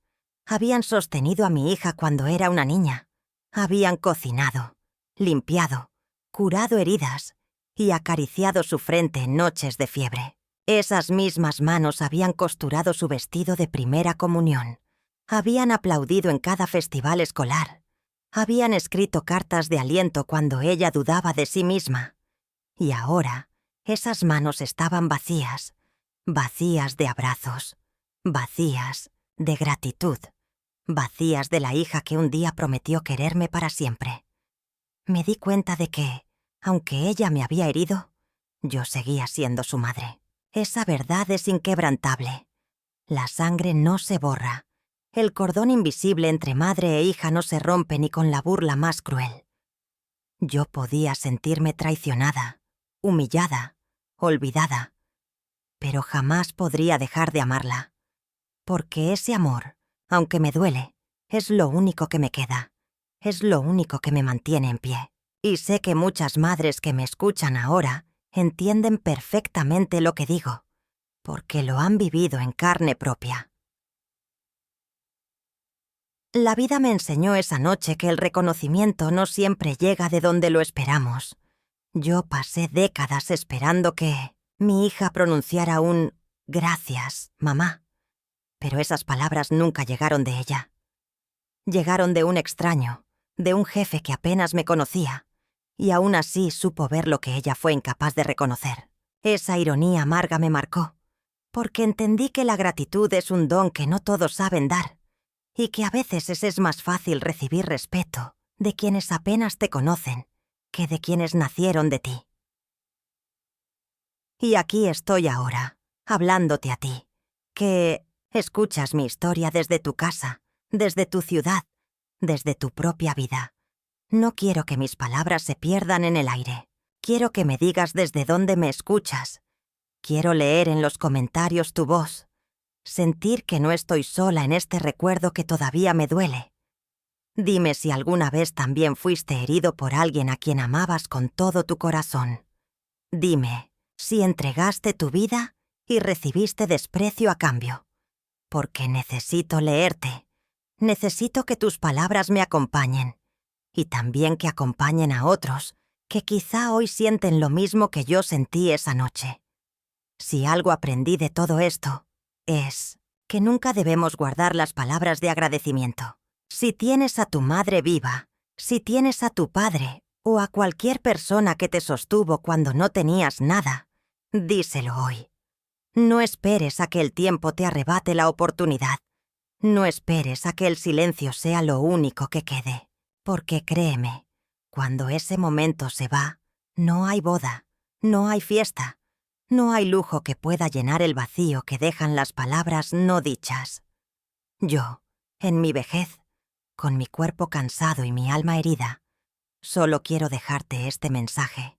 Habían sostenido a mi hija cuando era una niña. Habían cocinado, limpiado, curado heridas y acariciado su frente en noches de fiebre. Esas mismas manos habían costurado su vestido de primera comunión. Habían aplaudido en cada festival escolar. Habían escrito cartas de aliento cuando ella dudaba de sí misma. Y ahora, esas manos estaban vacías, vacías de abrazos, vacías de gratitud, vacías de la hija que un día prometió quererme para siempre. Me di cuenta de que, aunque ella me había herido, yo seguía siendo su madre. Esa verdad es inquebrantable. La sangre no se borra. El cordón invisible entre madre e hija no se rompe ni con la burla más cruel. Yo podía sentirme traicionada, humillada, olvidada, pero jamás podría dejar de amarla, porque ese amor, aunque me duele, es lo único que me queda, es lo único que me mantiene en pie. Y sé que muchas madres que me escuchan ahora entienden perfectamente lo que digo, porque lo han vivido en carne propia. La vida me enseñó esa noche que el reconocimiento no siempre llega de donde lo esperamos. Yo pasé décadas esperando que mi hija pronunciara un «gracias, mamá», pero esas palabras nunca llegaron de ella. Llegaron de un extraño, de un jefe que apenas me conocía, y aún así supo ver lo que ella fue incapaz de reconocer. Esa ironía amarga me marcó, porque entendí que la gratitud es un don que no todos saben dar, y que a veces es más fácil recibir respeto de quienes apenas te conocen que de quienes nacieron de ti. Y aquí estoy ahora, hablándote a ti, que escuchas mi historia desde tu casa, desde tu ciudad, desde tu propia vida. No quiero que mis palabras se pierdan en el aire. Quiero que me digas desde dónde me escuchas. Quiero leer en los comentarios tu voz, sentir que no estoy sola en este recuerdo que todavía me duele. Dime si alguna vez también fuiste herido por alguien a quien amabas con todo tu corazón. Dime si entregaste tu vida y recibiste desprecio a cambio. Porque necesito leerte. Necesito que tus palabras me acompañen. Y también que acompañen a otros que quizá hoy sienten lo mismo que yo sentí esa noche. Si algo aprendí de todo esto, es que nunca debemos guardar las palabras de agradecimiento. Si tienes a tu madre viva, si tienes a tu padre o a cualquier persona que te sostuvo cuando no tenías nada, díselo hoy. No esperes a que el tiempo te arrebate la oportunidad. No esperes a que el silencio sea lo único que quede. Porque créeme, cuando ese momento se va, no hay boda, no hay fiesta, no hay lujo que pueda llenar el vacío que dejan las palabras no dichas. Yo, en mi vejez, con mi cuerpo cansado y mi alma herida, solo quiero dejarte este mensaje.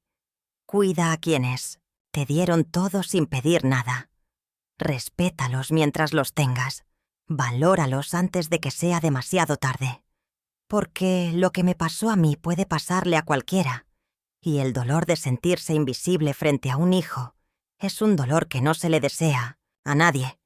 Cuida a quienes te dieron todo sin pedir nada. Respétalos mientras los tengas. Valóralos antes de que sea demasiado tarde. Porque lo que me pasó a mí puede pasarle a cualquiera, y el dolor de sentirse invisible frente a un hijo es un dolor que no se le desea a nadie.